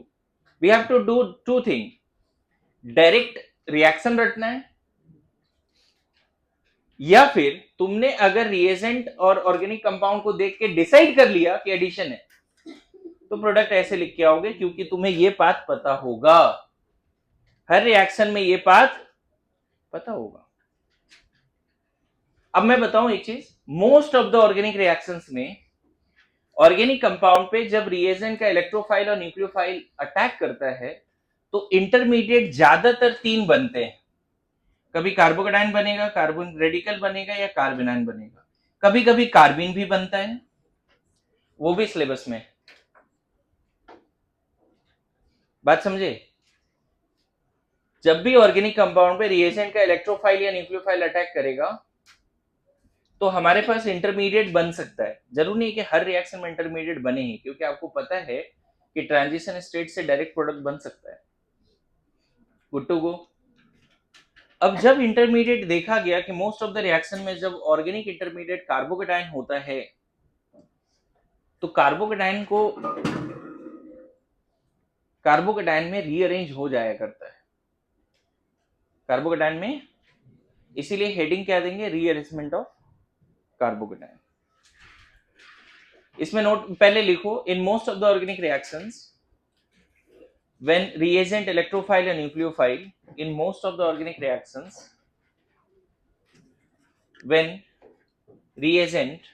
we have to do two things, direct reaction रटना है, या फिर तुमने अगर reagent और organic compound को देख के डिसाइड कर लिया कि एडिशन है, तो प्रोडक्ट ऐसे लिख के आओगे, क्योंकि तुम्हें ये पाथ पता होगा, हर रिएक्शन में ये पाथ पता होगा। अब मैं बताऊं एक चीज, most of the organic reactions में ऑर्गेनिक कंपाउंड पे जब रिएजेंट का इलेक्ट्रोफाइल और न्यूक्लियोफाइल अटैक करता है, तो इंटरमीडिएट ज्यादातर 3 बनते हैं, कभी कार्बोकेटाइन बनेगा, कार्बन रेडिकल बनेगा, या कार्बेनाइन बनेगा। कभी कभी कार्बिन भी बनता है, वो भी सिलेबस में। बात समझे? जब भी ऑर्गेनिक कंपाउंड पे रिएजेंट का इलेक्ट्रोफाइल या न्यूक्लियोफाइल अटैक करेगा तो हमारे पास इंटरमीडिएट बन सकता है। जरूरी नहीं कि हर रिएक्शन में इंटरमीडिएट बने ही, क्योंकि आपको पता है कि ट्रांजिशन स्टेट से डायरेक्ट प्रोडक्ट बन सकता है। Good to go. अब जब इंटरमीडिएट देखा गया कि मोस्ट ऑफ द रिएक्शन में जब ऑर्गेनिक इंटरमीडिएट कार्बोकेटाइन होता है तो कार्बोकेटाइन में रीअरेंज हो जाया करता है, कार्बोकेटाइन में। इसीलिए हेडिंग क्या देंगे, रीअरेंजमेंट ऑफ कार्बोकेटाइन। इसमें नोट पहले लिखो, in most of the organic reactions when reagent electrophile and nucleophile, in most of the organic reactions when reagent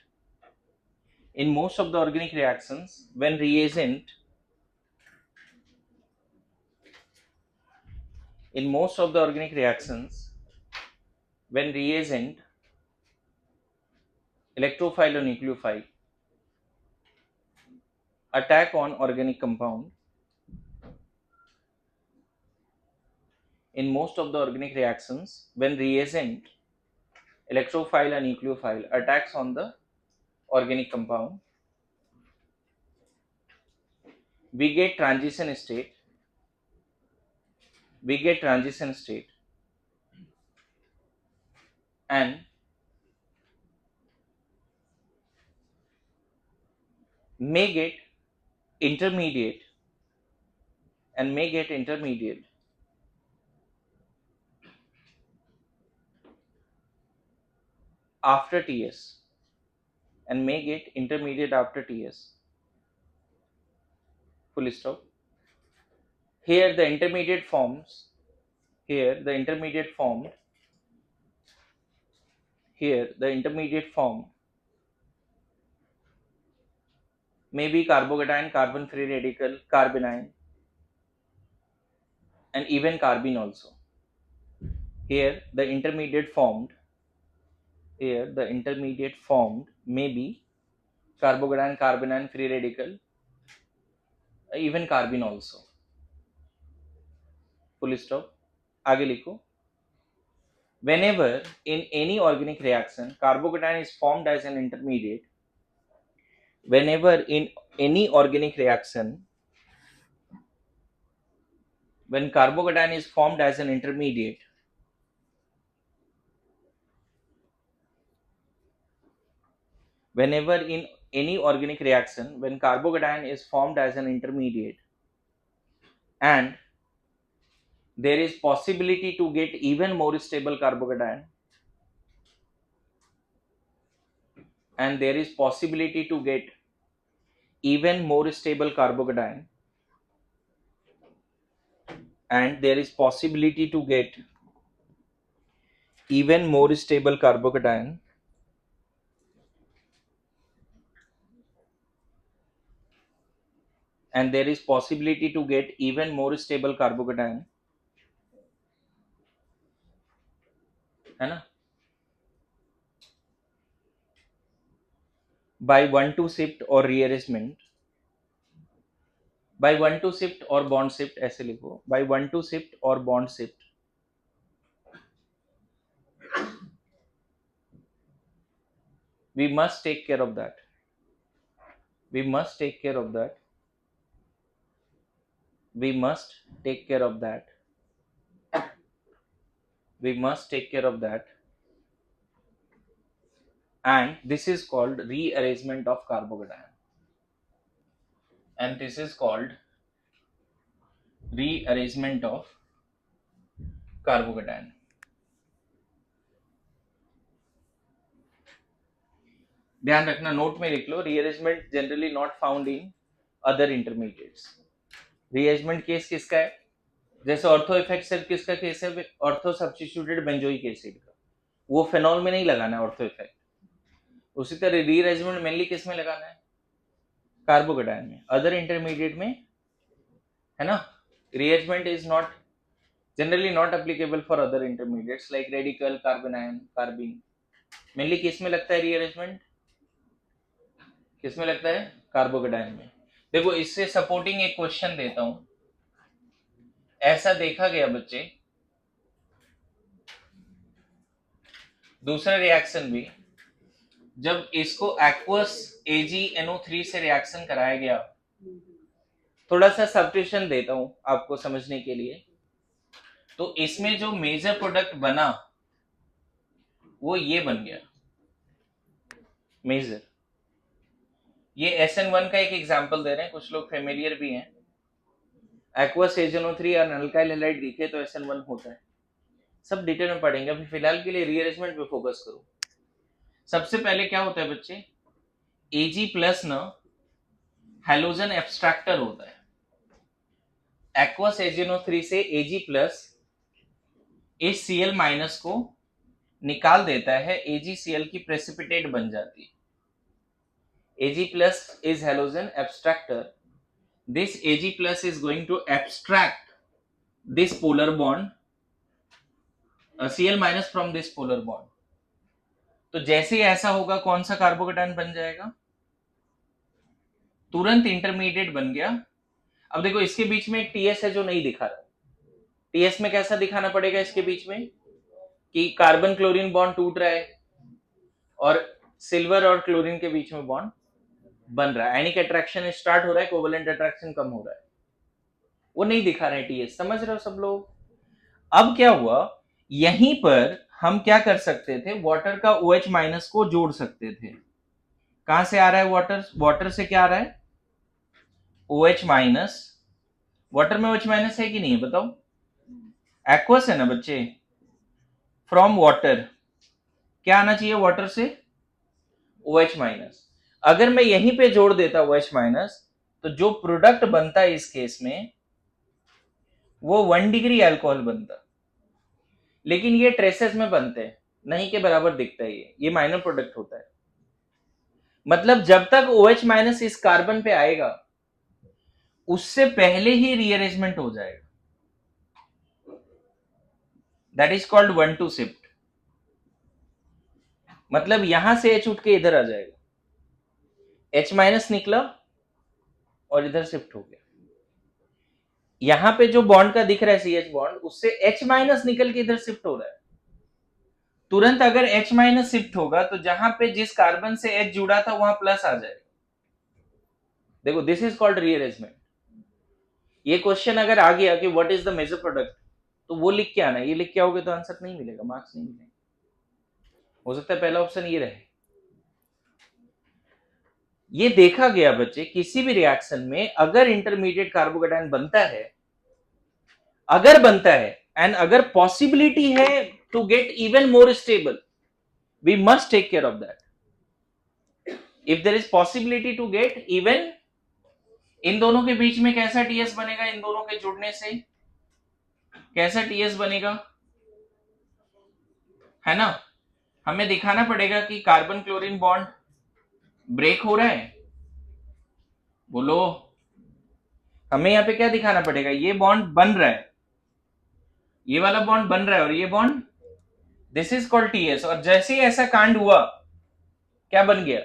in most of the organic reactions when reagent in most of the organic reactions when reagent electrophile or nucleophile attack on organic compound, in most of the organic reactions when reagent electrophile and nucleophile attacks on the organic compound, we get transition state, and may get intermediate after TS and may get intermediate after TS. Full stop. Here the intermediate forms. Here the intermediate formed. Here the intermediate form may be carbocation, carbon free radical, carbanion, and even carbene also. Here the intermediate formed. Here the intermediate formed may be carbocation, carbanion, free radical, even carbene also. Full stop. आगे लिखो. Whenever in any organic reaction carbocation is formed as an intermediate, whenever in any organic reaction when carbocation is formed as an intermediate, whenever in any organic reaction when carbocation is formed as an intermediate and there is possibility to get even more stable carbocation, and there is possibility to get even more stable carbocation, and there is possibility to get even more stable carbocation, and there is possibility to get even more stable carbocation, है ना, by 1,2 shift or rearrangement, by 1,2 shift or bond shift, ऐसे लिखो, by 1,2 shift or bond shift, we must take care of that, we must take care of that, we must take care of that, we must take care of that, and this is called rearrangement of carbocation, and this is called rearrangement of carbocation. ध्यान रखना, note में लिख लो, rearrangement generally not found in other intermediates. Rearrangement case किसका है, जैसे ortho effect सिर्फ किसका केस है, ऑर्थो सब्स्टिट्यूटेड बेंजोइक एसिड का, वो फेनॉल में नहीं लगाना है ऑर्थो इफेक्ट। उसी तरह रीअरेंजमेंट मेनली किस में लगाना है, कार्बोकेटाइन में, अदर इंटरमीडिएट में, है ना। Rearrangement is not generally not applicable for other intermediates like radical, carbanion, carbene. Mainly किस में लगता है रीअरेंजमेंट, किस में लगता है, कार्बोकेटायन में। देखो इससे सपोर्टिंग एक क्वेश्चन देता हूं। ऐसा देखा गया बच्चे, दूसरा रिएक्शन भी, जब इसको एक्वस AgNO3 से रिएक्शन कराया गया, थोड़ा सा सब्स्टिट्यूशन देता हूं आपको समझने के लिए। तो इसमें जो मेजर प्रोडक्ट बना वो ये बन गया मेजर। ये SN1 का एक एग्जांपल दे रहे हैं, कुछ लोग फेमिलियर भी हैं। एक्वस AgNO3 और अल्काइल हैलाइड दिखे तो SN1 होता है, सब डिटेल में पढ़ेंगे। अभी फिलहाल के लिए रीअरेंजमेंट पे फोकस करो। सबसे पहले क्या होता है बच्चे, Ag प्लस ना हैलोजन एब्स्ट्रैक्टर होता है। एक्वस AgNO3 से Ag प्लस इस Cl माइनस को निकाल देता है, AgCl की प्रेसिपिटेट बन जाती है। Ag plus is halogen abstractor. This Ag plus is going to abstract this polar bond, Cl minus from this polar bond. तो जैसे ऐसा होगा कौन सा कार्बोकेटायन बन जाएगा, तुरंत इंटरमीडिएट बन गया। अब देखो इसके बीच में एक TS है जो नहीं दिखा रहा। TS में कैसा दिखाना पड़ेगा इसके बीच में, कि कार्बन क्लोरीन बॉन्ड टूट रहा है और सिल्वर और क्लोरीन के बीच में बॉन्ड बन रहा है, आयनिक अट्रैक्शन स्टार्ट हो रहा है, कोवेलेंट अट्रैक्शन कम हो रहा है, वो नहीं दिखा रहे TS। समझ रहे हो सब लोग। अब क्या हुआ, यहीं पर हम क्या कर सकते थे, वाटर का OH माइनस को जोड़ सकते थे। कहां से आ रहा है वाटर, वाटर से क्या आ रहा है, OH माइनस। वाटर में OH माइनस है कि नहीं है बताओ, एक्वस है ना बच्चे, फ्रॉम वाटर क्या आना चाहिए वाटर से, OH माइनस। अगर मैं यहीं पे जोड़ देता OH माइनस, तो जो प्रोडक्ट बनता है इस केस में वो 1 डिग्री अल्कोहल बनता, लेकिन ये ट्रेसेस में बनते हैं, नहीं के बराबर दिखता है, ये माइनर प्रोडक्ट होता है। मतलब जब तक OH माइनस इस कार्बन पे आएगा उससे पहले ही रीअरेंजमेंट हो जाएगा, दैट इज कॉल्ड 1-2 शिफ्ट। मतलब यहां से H उठ के इधर आ जाएगा, H माइनस निकला और इधर शिफ्ट हो गया। यहां पे जो बॉन्ड का दिख रहा है CH बॉन्ड, उससे H माइनस निकल के इधर शिफ्ट हो रहा है। तुरंत अगर H माइनस शिफ्ट होगा तो जहां पे जिस कार्बन से H जुड़ा था वहां प्लस आ जाएगा। देखो दिस इज कॉल्ड रीअरेंजमेंट। ये क्वेश्चन अगर आ गया कि what is the major product, तो वो लिख के आना। ये लिख के आओगे तो आंसर नहीं मिलेगा, मार्क्स नहीं मिलेंगे। हो सकता है पहला ऑप्शन ये रहे। ये देखा गया बच्चे, किसी भी रिएक्शन में अगर इंटरमीडिएट कार्बोकेटायन बनता है, अगर बनता है एंड अगर पॉसिबिलिटी है to get even more stable, we must take care of that. If there is possibility to get even, इन दोनों के बीच में कैसा टीएस बनेगा, इन दोनों के जुड़ने से कैसा टीएस बनेगा, है ना। हमें दिखाना पड़ेगा कि कार्बन क्लोरीन बॉन्ड ब्रेक हो रहा है, बोलो। हमें यहां पे क्या दिखाना पड़ेगा, ये बॉन्ड बन रहा है, ये वाला बॉन्ड बन रहा है और ये bond, this is called TS. और जैसे ही ऐसा कांड हुआ, क्या बन गया,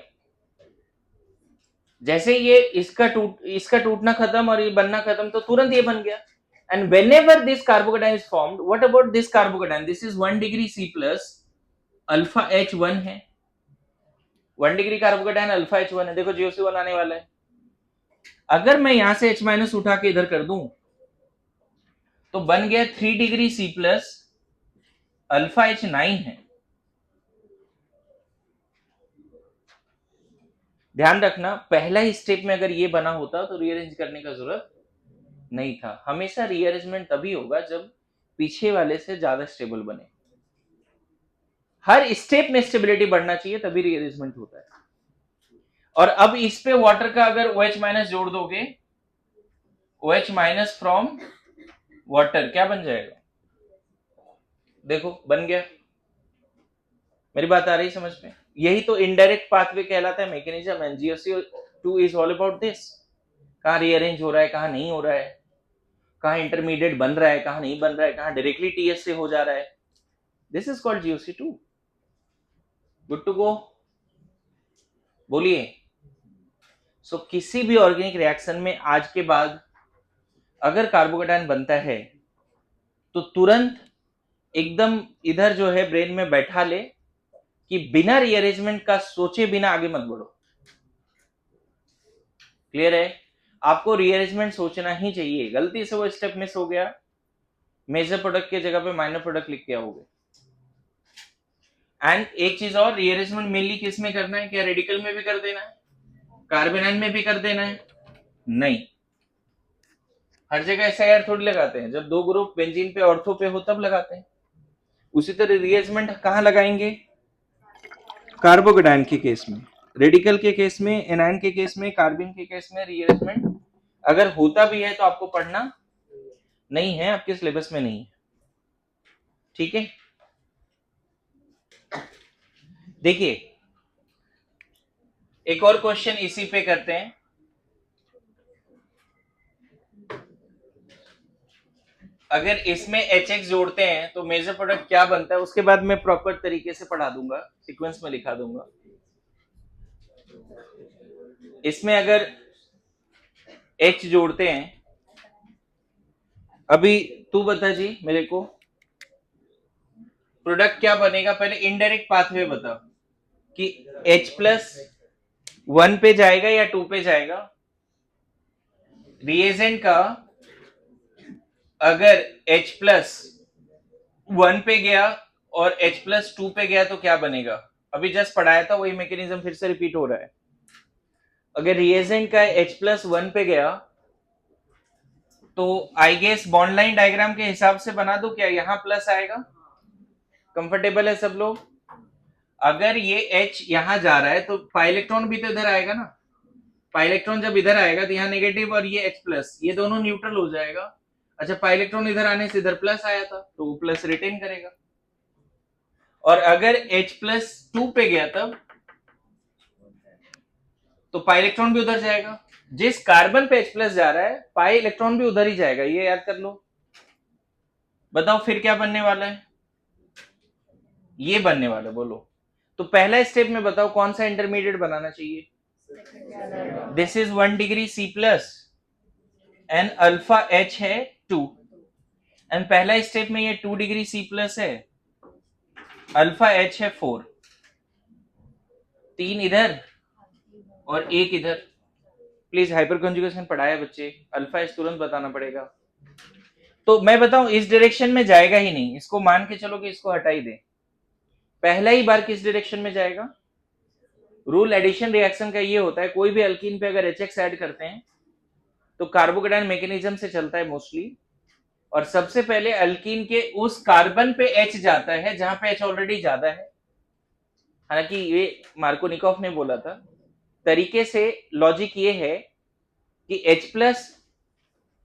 जैसे ये इसका टूटना खत्म और ये बनना खत्म, तो तुरंत ये बन गया। And whenever this carbocation is formed, what about this carbocation? This is 1 degree C plus alpha H1 है, 1 डिग्री कार्बोकेटायन अल्फा H1 है। देखो GOC1 आने वाला है। अगर मैं यहां से H माइनस उठा के इधर कर दूं तो बन गया 3 degree C plus alpha H9 है। ध्यान रखना, पहला ही स्टेप में अगर ये बना होता तो रीअरेंज करने का जरूरत नहीं था। हमेशा रीअरेंजमेंट तभी होगा जब पीछे वाले से ज्यादा स्टेबल बने। हर स्टेप में स्टेबिलिटी बढ़ना चाहिए, तभी रीअरेंजमेंट होता है। और अब इस पे वाटर का अगर OH माइनस जोड़ दोगे, OH माइनस फ्रॉम वाटर, क्या बन जाएगा, देखो बन गया। मेरी बात आ रही समझ में। यही तो इनडायरेक्ट पाथवे कहलाता है, mechanism. And GOC2 is all about this. कहां रीअरेंज हो रहा है, कहां नहीं हो रहा है, कहां इंटरमीडिएट बन रहा है, कहां नहीं बन रहा है, कहां डायरेक्टली TS से हो जा रहा है। This is called GOC2। Good to go, बोलिए। सो किसी भी ऑर्गेनिक रिएक्शन में आज के बाद अगर कार्बोकेटायन बनता है तो तुरंत एकदम इधर जो है ब्रेन में बैठा ले कि बिना रीअरेंजमेंट का सोचे बिना आगे मत बढ़ो। क्लियर है? आपको रीअरेंजमेंट सोचना ही चाहिए। गलती से वो स्टेप मिस हो गया, मेजर प्रोडक्ट की जगह पे माइनर प्रोडक्ट लिख के आओगे। एंड एक चीज और, रीअरेंजमेंट मेनली किस में करना है? क्या रेडिकल में भी कर देना है, कार्बोनाइन में भी कर देना है? नहीं, हर जगह एसआईआर थोड़ी लगाते हैं। जब दो ग्रुप बेंजीन पे ऑर्थो पे हो तब लगाते हैं। उसी तरह रीअरेंजमेंट कहां लगाएंगे? कार्बोकेटायन के केस में, रेडिकल के केस में, एनायन के केस में, कार्बिन के केस में रीअरेंजमेंट अगर होता भी है तो आपको पढ़ना नहीं है, आपके सिलेबस में नहीं है। ठीक है, देखिए एक और क्वेश्चन इसी पे करते हैं। अगर इसमें HX जोड़ते हैं तो मेजर प्रोडक्ट क्या बनता है, उसके बाद मैं प्रॉपर तरीके से पढ़ा दूंगा, सीक्वेंस में लिखा दूंगा। इसमें अगर H जोड़ते हैं, अभी तू बता जी मेरे को प्रोडक्ट क्या बनेगा। पहले इनडायरेक्ट पाथवे बता कि H+1 पे जाएगा या 2 पे जाएगा। रिएजेंट का अगर H+1 पे गया और H+2 पे गया तो क्या बनेगा? अभी जस्ट पढ़ाया था, वही मैकेनिज्म फिर से रिपीट हो रहा है। अगर रिएजेंट का H+1 पे गया तो I guess bond line diagram के हिसाब से बना दो, क्या यहां प्लस आएगा? कंफर्टेबल है सब लोग? अगर ये H यहां जा रहा है तो पाई इलेक्ट्रॉन भी तो इधर आएगा ना। पाई इलेक्ट्रॉन जब इधर आएगा तो यहाँ नेगेटिव और ये H+, ये दोनों न्यूट्रल हो जाएगा। अच्छा, पाई इलेक्ट्रॉन इधर आने से इधर प्लस आया था तो वो प्लस रिटेन करेगा। और अगर H+2 पे गया तब तो पाई इलेक्ट्रॉन भी उधर जाएगा। जिस कार्बन पे H+ जा रहा है पाई इलेक्ट्रॉन भी उधर ही जाएगा, ये याद कर लो। बताओ फिर क्या बनने वाला है? ये बनने वाला, बोलो। तो पहला स्टेप में बताओ कौन सा इंटरमीडिएट बनाना चाहिए? This is 1 degree C+ and alpha H है 2 एंड पहला स्टेप में ये 2 डिग्री C+ है, अल्फा H है 4, 3 इधर और 1 इधर। प्लीज हाइपर कंजुगेशन पढ़ाया बच्चे, अल्फा H तुरंत बताना पड़ेगा। तो मैं बताऊं इस डायरेक्शन में जाएगा ही नहीं, इसको मान के चलो कि इसको हटा ही दे। पहला ही बार किस डायरेक्शन में जाएगा? रूल एडिशन रिएक्शन का ये होता है, कोई भी अल्कीन पे अगर HX ऐड करते हैं तो कार्बोकेटायन मैकेनिज्म से चलता है मोस्टली, और सबसे पहले अल्कीन के उस कार्बन पे H जाता है जहां पे H ऑलरेडी ज्यादा है। हालांकि ये मार्कोनिकॉफ ने बोला था, तरीके से लॉजिक ये है कि H+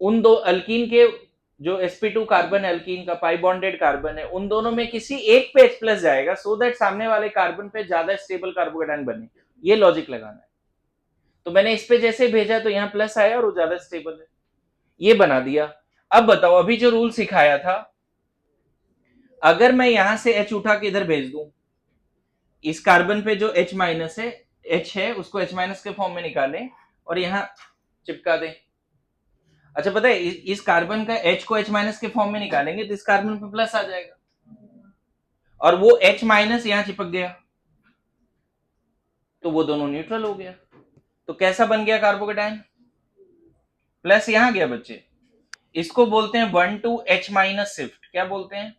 उन दो अल्कीन के जो sp2 कार्बन अल्कीन का पाई बॉन्डेड कार्बन है उन दोनों में किसी एक पे H+ जाएगा सो दैट सामने वाले कार्बन पे ज्यादा स्टेबल कार्बोकेटायन बने। ये लॉजिक लगाना है। तो मैंने इस पे जैसे भेजा तो यहाँ प्लस आया और वो ज्यादा स्टेबल है, ये बना दिया। अब बताओ अभी जो रूल सिखाया था, अगर मैं यहां से H उठा के इधर भेज दूं, इस कार्बन पे जो H- है, H है उसको H- के फॉर्म में निकालें और यहां चिपका दें। अच्छा पता है इस कार्बन का H को H- के फॉर्म में निकालेंगे तो इस कार्बन पे प्लस आ जाएगा और वो H- यहां चिपक गया तो वो दोनों न्यूट्रल हो गया। तो कैसा बन गया कार्बोकेटायन? प्लस यहां गया बच्चे, इसको बोलते हैं 1 to H- शिफ्ट। क्या बोलते हैं?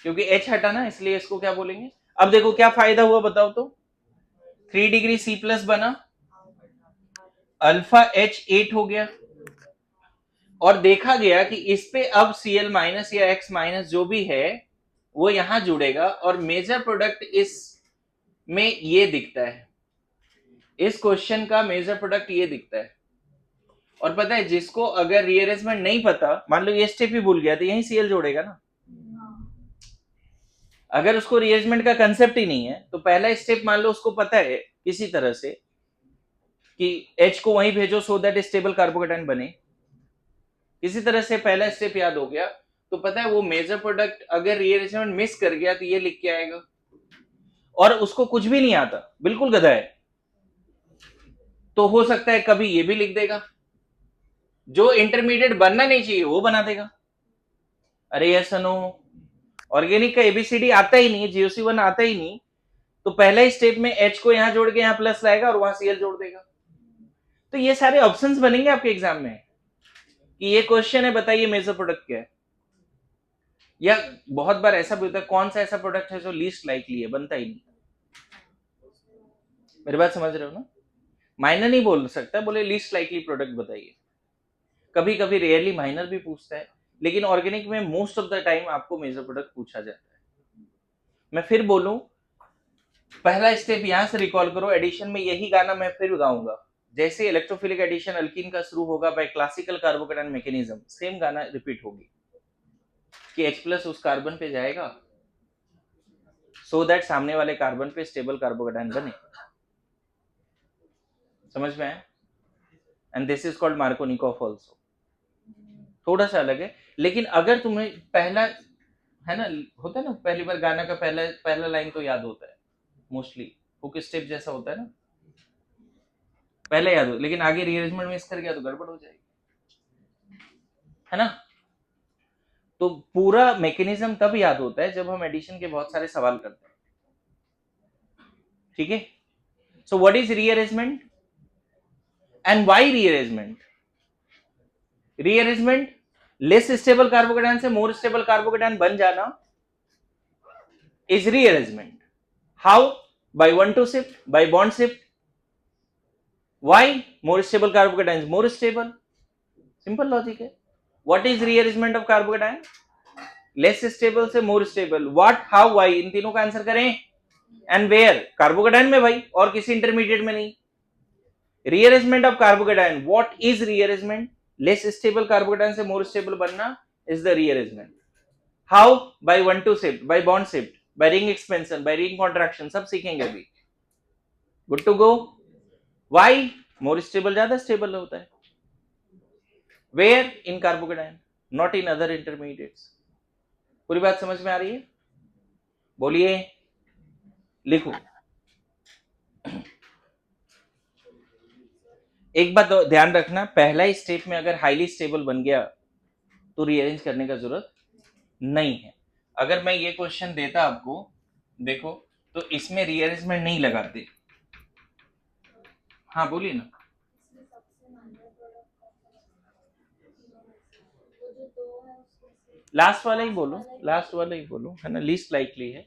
क्योंकि H हटा ना इसलिए इसको क्या बोलेंगे। अब देखो क्या फायदा हुआ बताओ तो, 3 डिग्री C+ बना, अल्फा H 8 हो गया और देखा गया कि इस पे अब Cl- या X- जो भी है वो यहां जुड़ेगा और मेजर प्रोडक्ट इस में ये दिखता है। इस क्वेश्चन का मेजर प्रोडक्ट ये दिखता है। और पता है जिसको अगर रीअरेंजमेंट नहीं पता, मान लो ये स्टेप ही भूल गया तो यही Cl जोड़ेगा ना। अगर उसको रीअरेंजमेंट का कंसेप्ट ही नहीं है तो पहला स्टेप मान लो उसको पता है किसी तरह से कि H को वहीं भेजो सो दैट स्टेबल कार्बोकेटायन बने, किसी तरह से पहला स्टेप याद हो गया, तो पता है वो मेजर प्रोडक्ट अगर रीअरेंजमेंट मिस कर गया तो ये लिख के आएगा। और उसको कुछ भी नहीं आता, बिल्कुल गधा है, तो हो सकता है कभी ये भी लिख देगा, जो इंटरमीडिएट बनना नहीं चाहिए वो बना देगा। अरे यस नो, ऑर्गेनिक का एबीसीडी आता ही नहीं, जीओसी1 आता ही नहीं, तो पहला ही स्टेप में एच को यहां जोड़ के यहां प्लस लाएगा और वहां सीएल जोड़ देगा। तो ये सारे ऑप्शंस बनेंगे आपके एग्जाम में कि ये क्वेश्चन है, बताइए मेजर प्रोडक्ट क्या है। या बहुत बार ऐसा भी होता है, कौन सा ऐसा प्रोडक्ट है जो लीस्ट लाइकली है, बनता ही नहीं। मेरी बात समझ रहे हो ना? माइनर नहीं बोल सकता, बोले लीस्ट लाइकली प्रोडक्ट बताइए। कभी कभी रेयरली माइनर भी पूछता है, लेकिन ऑर्गेनिक में मोस्ट ऑफ द टाइम आपको मेजर प्रोडक्ट पूछा जाता है। मैं फिर बोलूं, पहला स्टेप यहां से रिकॉल करो, एडिशन में यही गाना मैं फिर गाऊंगा। जैसे इलेक्ट्रोफिलिक एडिशन अल्कीन का शुरू होगा by classical carbocation mechanism, same गाना रिपीट होगी कि H प्लस उस कार्बन पे जाएगा सो दैट सामने वाले कार्बन पे स्टेबल कार्बोकेटाइन बने। समझ में आया? And this is called Markovnikov also. थोड़ा सा अलग है, लेकिन अगर तुम्हें पहला है ना, होता है ना, पहली बार गाना का पहला पहला लाइन तो याद होता है मोस्टली, हुक स्टेप जैसा होता है ना, पहले याद हो, लेकिन आगे रीअरेंजमेंट मिस कर गया तो गड़बड़ हो जाएगी, है ना? तो पूरा मैकेनिज्म तब याद होता है जब हम एडिशन के बहुत सारे सवाल करते हैं। ठीक है? So what is rearrangement and why rearrangement? Rearrangement less stable carbocation से मोर स्टेबल कार्बोकेटाइन बन जाना is rearrangement. How? By 1,2 shift, by bond shift. Why? More stable carbocation more stable, simple logic है। What is rearrangement of carbocation? Less stable से more stable. What, how, why, इन तीनों का answer करें। And where? Carbocation में भाई, और किसी इंटरमीडिएट में नहीं। Rearrangement of carbocation, what is rearrangement? Less stable carbocation से मोर स्टेबल बनना is the rearrangement. How? By 1,2 shift, by bond shift, by ring expansion, by ring contraction, सब सीखेंगे अभी। Good to go. Why? More stable ज्यादा stable होता है। Where? In carbocation, not in other intermediates. पूरी बात समझ में आ रही है? बोलिए, लिखो। एक बात ध्यान रखना, पहला स्टेप में अगर हाईली स्टेबल बन गया तो रीअरेंज करने का जरूरत नहीं है। अगर मैं ये क्वेश्चन देता आपको, देखो, तो इसमें रीअरेंजमेंट नहीं लगाते। हाँ बोलिए ना। लास्ट वाला ही बोलो, लास्ट वाला ही बोलो, है ना, लीस्ट लाइकली है।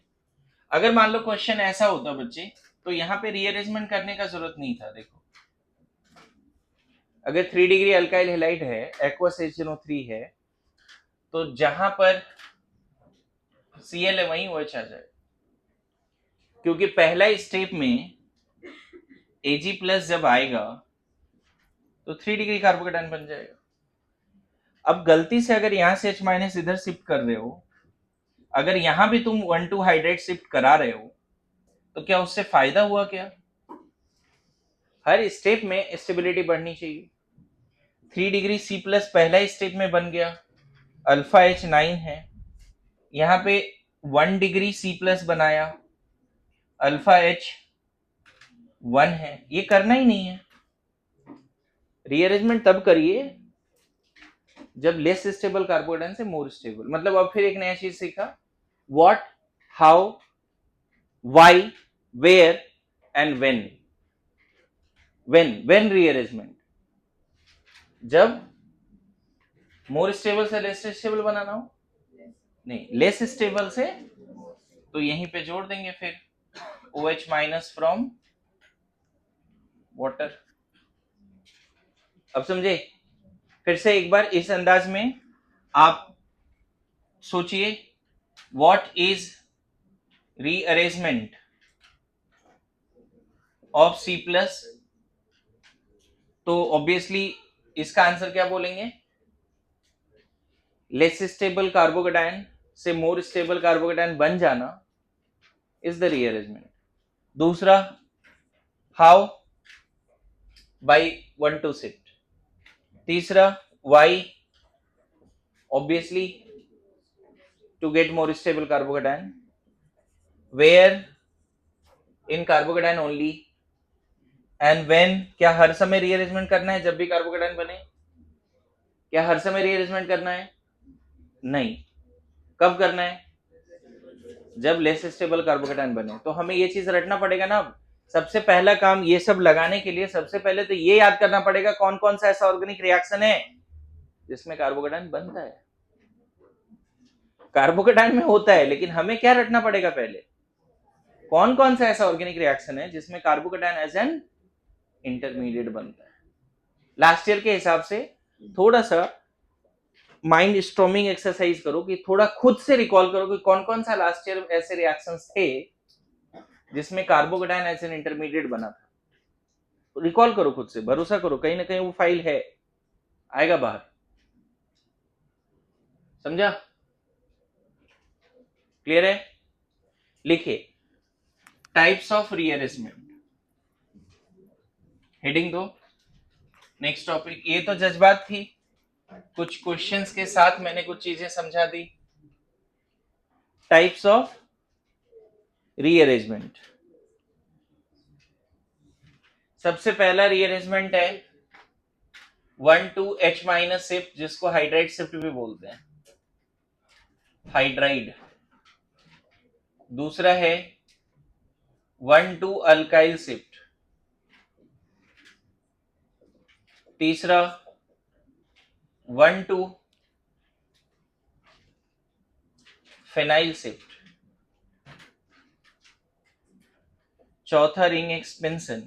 अगर मान लो क्वेश्चन ऐसा होता बच्चे, तो यहाँ पे रीअरेंजमेंट करने का जरूरत नहीं था। देखो, अगर 3 डिग्री अल्काइल हैलाइड है, एक्वस HNO3 है, तो जहां पर Cl है वहीं OH आ जाए, क्योंकि पहला स्टेप में Ag प्लस जब आएगा तो 3 डिग्री कार्बोकेटाइन बन जाएगा। अब गलती से अगर यहां से H माइनस इधर शिफ्ट कर रहे हो, अगर यहां भी तुम 1,2 हाइड्रेट शिफ्ट करा रहे हो, तो क्या उससे फायदा हुआ क्या? हर स्टेप में स्टेबिलिटी बढ़नी चाहिए। 3 डिग्री C प्लस पहला स्टेप में बन गया, अल्फा H9 है, यहाँ पे 1 डिग्री C प्लस बनाया, अल्फा H1 है। ये करना ही नहीं है। रीअरेंजमेंट तब करिए जब लेस स्टेबल कार्बोकेटाइन से मोर स्टेबल। मतलब अब फिर एक नया चीज सीखा, what, how, why, where and when. When rearrangement, जब मोर स्टेबल से लेस स्टेबल बनाना हो, नहीं, लेस स्टेबल से, तो यहीं पे जोड़ देंगे फिर OH माइनस फ्रॉम वाटर। अब समझे? फिर से एक बार इस अंदाज में आप सोचिए, what is rearrangement of C plus, तो ऑब्वियसली इसका आंसर क्या बोलेंगे? लेस स्टेबल कार्बोकेटाइन से मोर स्टेबल कार्बोकेटाइन बन जाना इज द रीअरेंजमेंट। दूसरा, हाउ? By 1,2 shift. तीसरा, why? Obviously to get more stable carbocation. Where? In carbocation only. And when, क्या हर समय रीअरेंजमेंट करना है जब भी कार्बोकेटाइन बने? क्या हर समय रीअरेंजमेंट करना है? नहीं। कब करना है? जब लेस स्टेबल कार्बोकेटाइन बने। तो हमें ये चीज रटना पड़ेगा ना। सबसे पहला काम ये सब लगाने के लिए सबसे पहले तो ये याद करना पड़ेगा कौन कौन सा ऐसा ऑर्गेनिक रिएक्शन है जिसमें कार्बोकेटाइन बनता है। कार्बोकेटाइन में होता है, लेकिन हमें क्या रटना पड़ेगा पहले, कौन कौन सा ऐसा ऑर्गेनिक रिएक्शन है जिसमें कार्बोकेटाइन एज एन इंटरमीडिएट बनता है। लास्ट ईयर के हिसाब से थोड़ा सा माइंड स्टॉर्मिंग एक्सरसाइज करो, कि थोड़ा खुद से रिकॉल करो कि कौन कौन सा लास्ट ईयर ऐसे रिएक्शंस थे जिसमें कार्बोकेटाइन एज एन इंटरमीडिएट बना था। तो रिकॉल करो खुद से, भरोसा करो, कहीं ना कहीं वो फाइल है, आएगा बाहर। समझा? क्लियर है? लिखिए, टाइप्स ऑफ रीअरेंजमेंट, हेडिंग दो। नेक्स्ट टॉपिक, ये तो जज्बात थी, कुछ क्वेश्चंस के साथ मैंने कुछ चीजें समझा दी। टाइप्स ऑफ रीअरेंजमेंट, सबसे पहला रीअरेंजमेंट है 1,2H माइनस शिफ्ट, जिसको हाइड्राइड शिफ्ट भी बोलते हैं, हाइड्राइड। दूसरा है 1,2 अल्काइल शिफ्ट। तीसरा 1,2 फेनाइल शिफ्ट। चौथा रिंग एक्सपेंशन,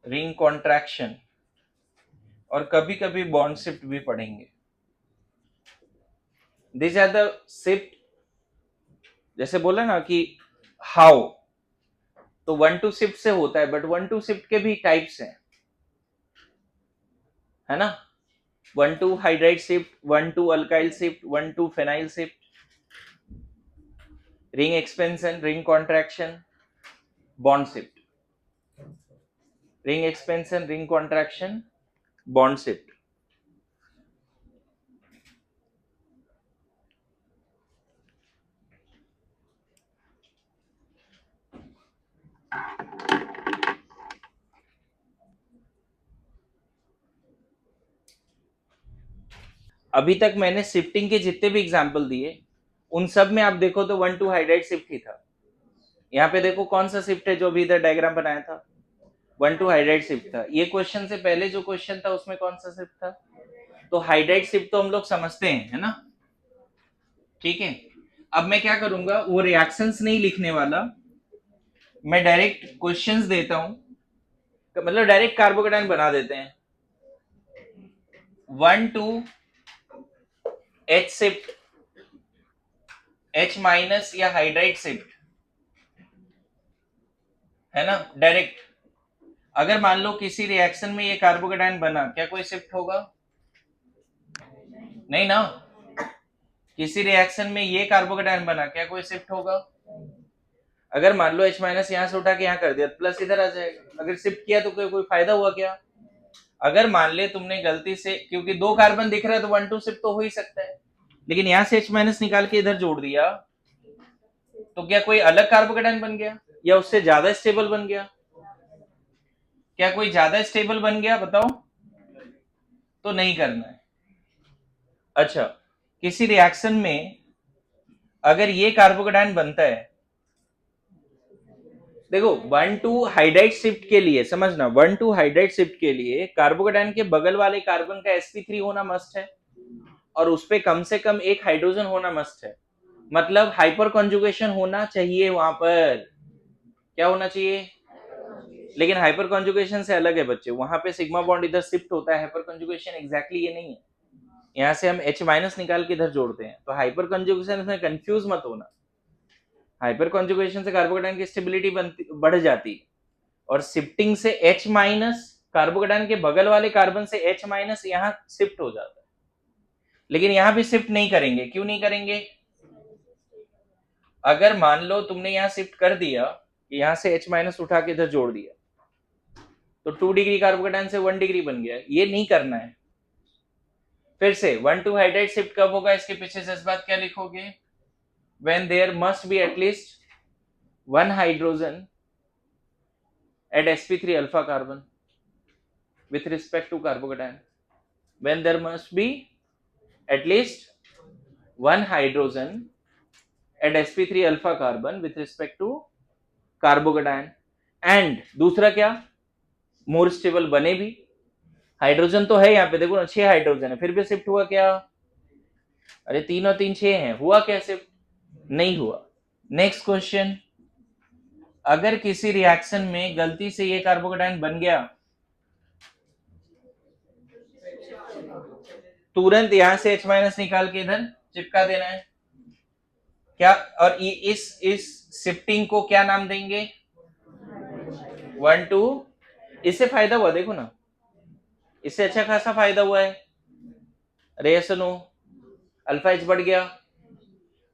रिंग कॉन्ट्रैक्शन, और कभी कभी बॉन्ड शिफ्ट भी पढ़ेंगे। दिस आर द शिफ्ट, जैसे बोला ना कि हाउ, तो 1,2 शिफ्ट से होता है, बट 1,2 शिफ्ट के भी टाइप्स हैं, है ना। 1,2 hydride shift, 1,2 alkyl shift, 1,2 phenyl shift, ring expansion, ring contraction, bond shift, ring expansion, ring contraction, bond shift. अभी तक मैंने शिफ्टिंग के जितने भी एग्जाम्पल दिए उन सब में आप देखो तो 1,2 हाइड्राइड शिफ्ट ही था। यहाँ पे देखो कौन सा शिफ्ट है जो अभी इधर डायग्राम बनाया था, 1,2 हाइड्राइड शिफ्ट था। ये क्वेश्चन से पहले जो क्वेश्चन था उसमें कौन सा शिफ्ट था? तो हाइड्राइड शिफ्ट तो हम लोग समझते हैं, है ना। ठीक है, अब मैं क्या करूंगा, वो रिएक्शंस नहीं लिखने वाला, मैं डायरेक्ट क्वेश्चंस देता हूं, मतलब डायरेक्ट कार्बोकेटाइन बना देते हैं। 1,2 H शिफ्ट, H माइनस या हाइड्राइड शिफ्ट, है ना, डायरेक्ट। अगर मान लो किसी रिएक्शन में ये कार्बोकेटाइन बना, क्या कोई शिफ्ट होगा? नहीं ना। किसी रिएक्शन में ये कार्बोकेटाइन बना, क्या कोई शिफ्ट होगा? अगर मान लो H माइनस यहां से उठा के यहां कर दिया, प्लस इधर आ जाएगा। अगर शिफ्ट किया तो कोई फायदा हुआ क्या? अगर मान ले तुमने गलती से, क्योंकि दो कार्बन दिख रहा है तो 1,2 शिफ्ट तो हो ही सकता है, लेकिन यहां से H माइनस निकाल के इधर जोड़ दिया, तो क्या कोई अलग कार्बोकेटाइन बन गया या उससे ज्यादा स्टेबल बन गया? क्या कोई ज्यादा स्टेबल बन गया, बताओ? तो नहीं करना है। अच्छा, किसी रिएक्शन में अगर ये कार्बोकेटाइन बनता है, देखो 1,2 हाइड्राइड शिफ्ट के लिए समझना, 1,2 हाइड्राइड शिफ्ट के लिए कार्बोकेटाइन के बगल वाले कार्बन का sp3 होना मस्ट है, और उस पे कम से कम एक हाइड्रोजन होना मस्ट है। मतलब हाइपर कॉन्जुगेशन होना चाहिए वहां पर। क्या होना चाहिए? लेकिन हाइपर कॉन्जुगेशन से अलग है बच्चे, वहां पे सिग्मा बॉन्ड इधर शिफ्ट होता है, हाइपर कॉन्जुगेशन एग्जैक्टली ये नहीं है। यहाँ से हम H माइनस निकाल के इधर जोड़ते हैं, तो हाइपर कॉन्जुगेशन में कंफ्यूज मत होना। हाइपर कॉन्जुगेशन से कार्बोकेटाइन की स्टेबिलिटी बढ़ जाती है, और शिफ्टिंग से H माइनस कार्बोकेटाइन के बगल वाले कार्बन से H माइनस यहाँ शिफ्ट हो जाता है। लेकिन यहाँ भी शिफ्ट नहीं करेंगे, क्यों नहीं करेंगे? अगर मान लो तुमने यहाँ शिफ्ट कर दिया, यहाँ से H माइनस उठा के इधर जोड़ दिया, तो 2 डिग्री कार्बोकेटाइन से 1 डिग्री बन गया, ये नहीं करना है। फिर से 1,2 हाइड्राइड शिफ्ट कब होगा, इसके पीछे जज्बात क्या लिखोगे? When there must be at least 1 hydrogen at sp3 alpha carbon with respect to carbocation, when there must be at least 1 hydrogen at sp3 alpha carbon with respect to carbocation. And दूसरा क्या, more stable बने भी। Hydrogen तो है यहाँ पे, देखो ना 6 हाइड्रोजन है, फिर भी शिफ्ट हुआ क्या? अरे 3 और 3 6 हैं, हुआ क्या शिफ्ट? नहीं हुआ। नेक्स्ट क्वेश्चन, अगर किसी रिएक्शन में गलती से ये कार्बोकेटायन बन गया, तुरंत यहां से H माइनस निकाल के इधर चिपका देना है क्या? और इस शिफ्टिंग को क्या नाम देंगे? 1 2। इससे फायदा हुआ, देखो ना, इससे अच्छा खासा फायदा हुआ है। रिएक्शन हो, अल्फा एच बढ़ गया।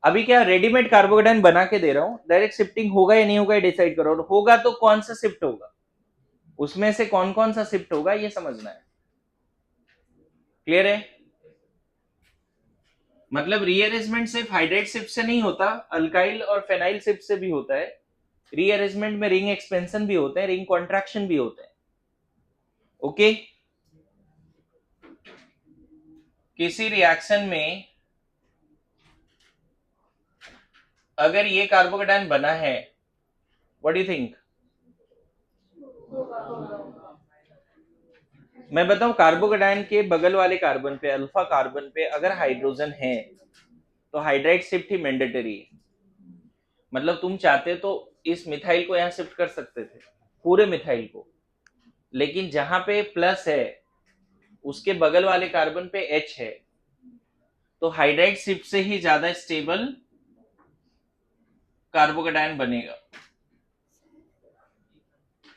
अभी क्या रेडीमेड कार्बोकेटायन बना के दे रहा हूं, डायरेक्ट शिफ्टिंग होगा या नहीं होगा ये डिसाइड करो, और होगा तो कौन सा शिफ्ट होगा, उसमें से कौन कौन सा शिफ्ट होगा ये समझना है। क्लियर है? मतलब रीअरेंजमेंट सिर्फ हाइड्रेट शिफ्ट से नहीं होता, अल्काइल और फेनाइल शिफ्ट से भी होता है। रीअरेंजमेंट में रिंग एक्सपेंशन भी होता है, रिंग कॉन्ट्रैक्शन भी होता है। ओके, किसी रिएक्शन में अगर ये कार्बोकेटायन बना है, व्हाट डू यू थिंक? मैं बताऊं, कार्बोकेटायन के बगल वाले कार्बन पे, अल्फा कार्बन पे अगर हाइड्रोजन है तो हाइड्राइड शिफ्ट ही मैंडेटरी है। मतलब तुम चाहते तो इस मिथाइल को यहां शिफ्ट कर सकते थे, पूरे मिथाइल को, लेकिन जहां पे प्लस है उसके बगल वाले कार्बन पे H है, तो हाइड्राइड शिफ्ट से ही ज्यादा स्टेबल कार्बोकेटायन बनेगा।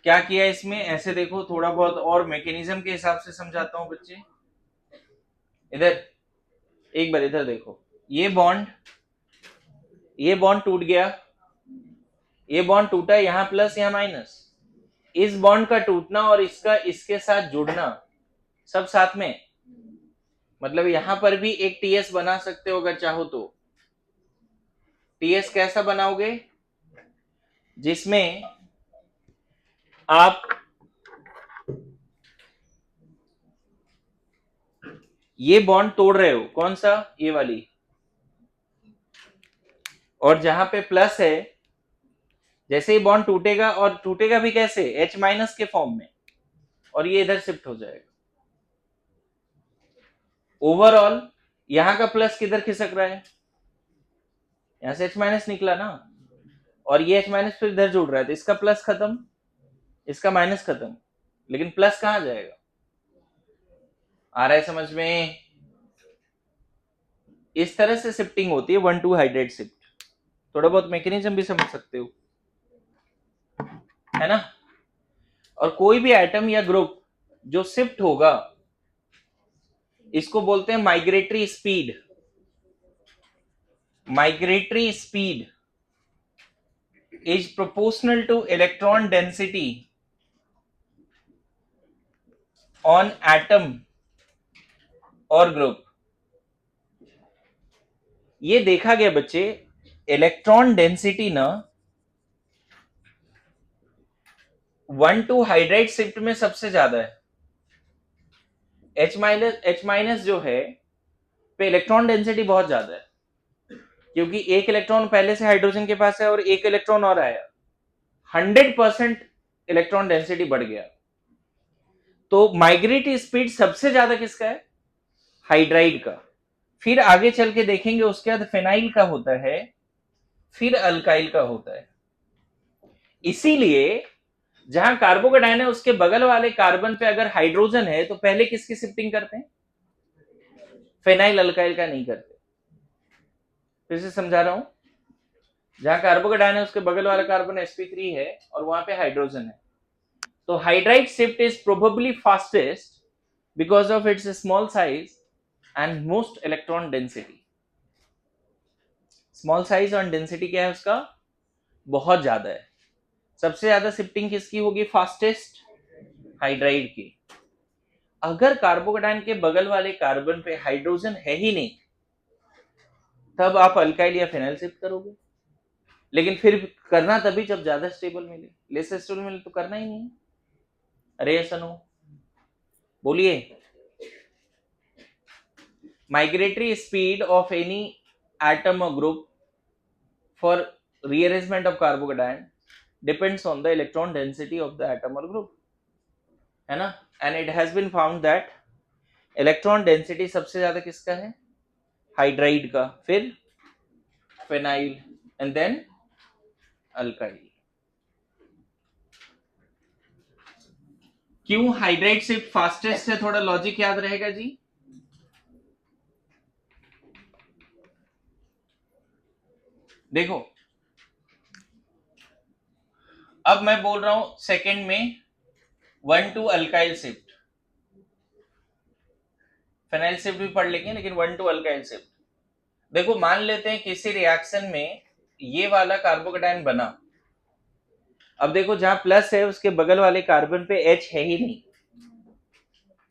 क्या किया इसमें, ऐसे देखो, थोड़ा बहुत और मैकेनिज्म के हिसाब से समझाता हूं बच्चे। इधर एक बार इधर देखो, ये बॉन्ड टूट गया, ये बॉन्ड टूटा, यहां प्लस यहां माइनस, इस बॉन्ड का टूटना और इसका इसके साथ जुड़ना सब साथ में, मतलब यहां पर भी एक टीएस बना सकते हो अगर चाहो तो। टीएस कैसा बनाओगे? जिसमें आप ये बॉन्ड तोड़ रहे हो, कौन सा, ये वाली, और जहां पे प्लस है, जैसे ही बॉन्ड टूटेगा, और टूटेगा भी कैसे, H माइनस के फॉर्म में, और ये इधर शिफ्ट हो जाएगा। ओवरऑल यहां का प्लस किधर खिसक रहा है, यहां से H माइनस निकला ना, और ये H माइनस फिर इधर जुड़ रहा है, तो इसका प्लस खत्म, इसका माइनस खत्म, लेकिन प्लस कहां जाएगा? आ रहा है समझ में? इस तरह से शिफ्टिंग होती है 1 2 हाइड्रेट शिफ्ट। थोड़ा बहुत मैकेनिज्म भी समझ सकते हो, है ना? और कोई भी एटम या ग्रुप जो शिफ्ट होगा, इसको बोलते हैं migratory speed. Migratory speed is proportional to electron density on atom और ग्रुप। ये देखा गया बच्चे, इलेक्ट्रॉन डेंसिटी ना 1 2 हाइड्राइड शिफ्ट में सबसे ज्यादा है। H माइनस जो है पे इलेक्ट्रॉन डेंसिटी बहुत ज्यादा है, क्योंकि एक इलेक्ट्रॉन पहले से हाइड्रोजन के पास है और एक इलेक्ट्रॉन और आया, 100% इलेक्ट्रॉन डेंसिटी बढ़ गया। तो माइग्रेटरी स्पीड सबसे ज्यादा किसका है? हाइड्राइड का। फिर आगे चल के देखेंगे उसके बाद फेनाइल का होता है, फिर अल्काइल का होता है। इसीलिए जहां कार्बोकेटायन है उसके बगल वाले कार्बन पे अगर हाइड्रोजन है तो पहले किसकी शिफ्टिंग करते हैं? फेनाइल अल्काइल का नहीं करते। फिर से समझा रहा हूं, जहां कार्बोकेटायन है उसके बगल वाला कार्बन sp3 है और वहां पे हाइड्रोजन है, तो hydride shift is probably fastest because of its small size and most electron density. Small size और डेंसिटी क्या है उसका? बहुत ज्यादा है। सबसे ज्यादा शिफ्टिंग किसकी होगी? फास्टेस्ट, हाइड्राइड की। अगर कार्बोकेटायन के बगल वाले कार्बन पे हाइड्रोजन है ही नहीं, तब आप अल्काइल या फेनाइल शिफ्ट करोगे। लेकिन फिर करना तभी जब ज्यादा स्टेबल मिले, लेस स्टेबल मिले तो करना ही नहीं। अरे ऐसा नो, बोलिए। Migratory speed of any atom or group for rearrangement of carbocation depends on the electron density of the atom or group, है ना। and it has been found that electron density सबसे ज्यादा किसका है, हाइड्राइड का, फिर फेनाइल एंड देन अल्काइल। क्यों hydride shift fastest है, थोड़ा लॉजिक याद रहेगा जी। देखो अब मैं बोल रहा हूं सेकंड में 1 to alkyl shift, phenyl shift भी पढ़ लेंगे लेकिन 1 to अल्काइल शिफ्ट। देखो मान लेते हैं किसी रिएक्शन में ये वाला कार्बोकेटाइन बना, अब देखो जहां प्लस है उसके बगल वाले कार्बन पे H है ही नहीं,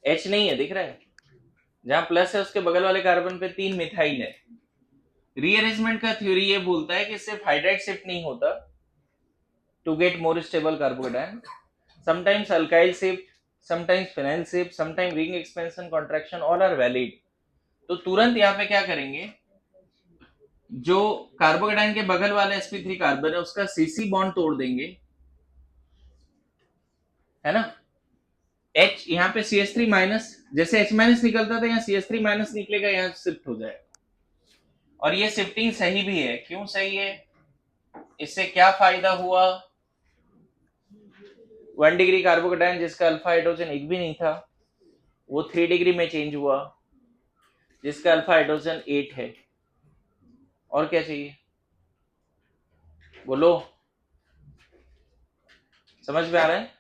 H नहीं है, दिख रहा है। जहां प्लस है उसके बगल वाले कार्बन पे 3 मिथाइल है। रीअरेंजमेंट का थ्योरी ये बोलता है कि सिर्फ हाइड्राइड शिफ्ट नहीं होता to get more stable carbocation, sometimes alkyl shift, sometimes phenyl shift, sometime ring expansion contraction all are valid. तो तुरंत यहाँ पे क्या करेंगे, जो कार्बोकेटाइन के बगल वाला sp3 कार्बन है उसका सीसी बॉन्ड तोड़ देंगे, है ना। H यहाँ पे CH3 माइनस, जैसे H माइनस निकलता था यहाँ CH3 माइनस निकलेगा, यहाँ शिफ्ट हो जाएगा। और ये शिफ्टिंग सही भी है, क्यों सही है, इससे क्या फायदा हुआ, 1 डिग्री कार्बोकेटाइन जिसका अल्फा हाइड्रोजन एक भी नहीं था वो 3 डिग्री में चेंज हुआ, जिसका अल्फा हाइड्रोजन 8 है। और क्या चाहिए, बोलो, समझ में आ रहा है,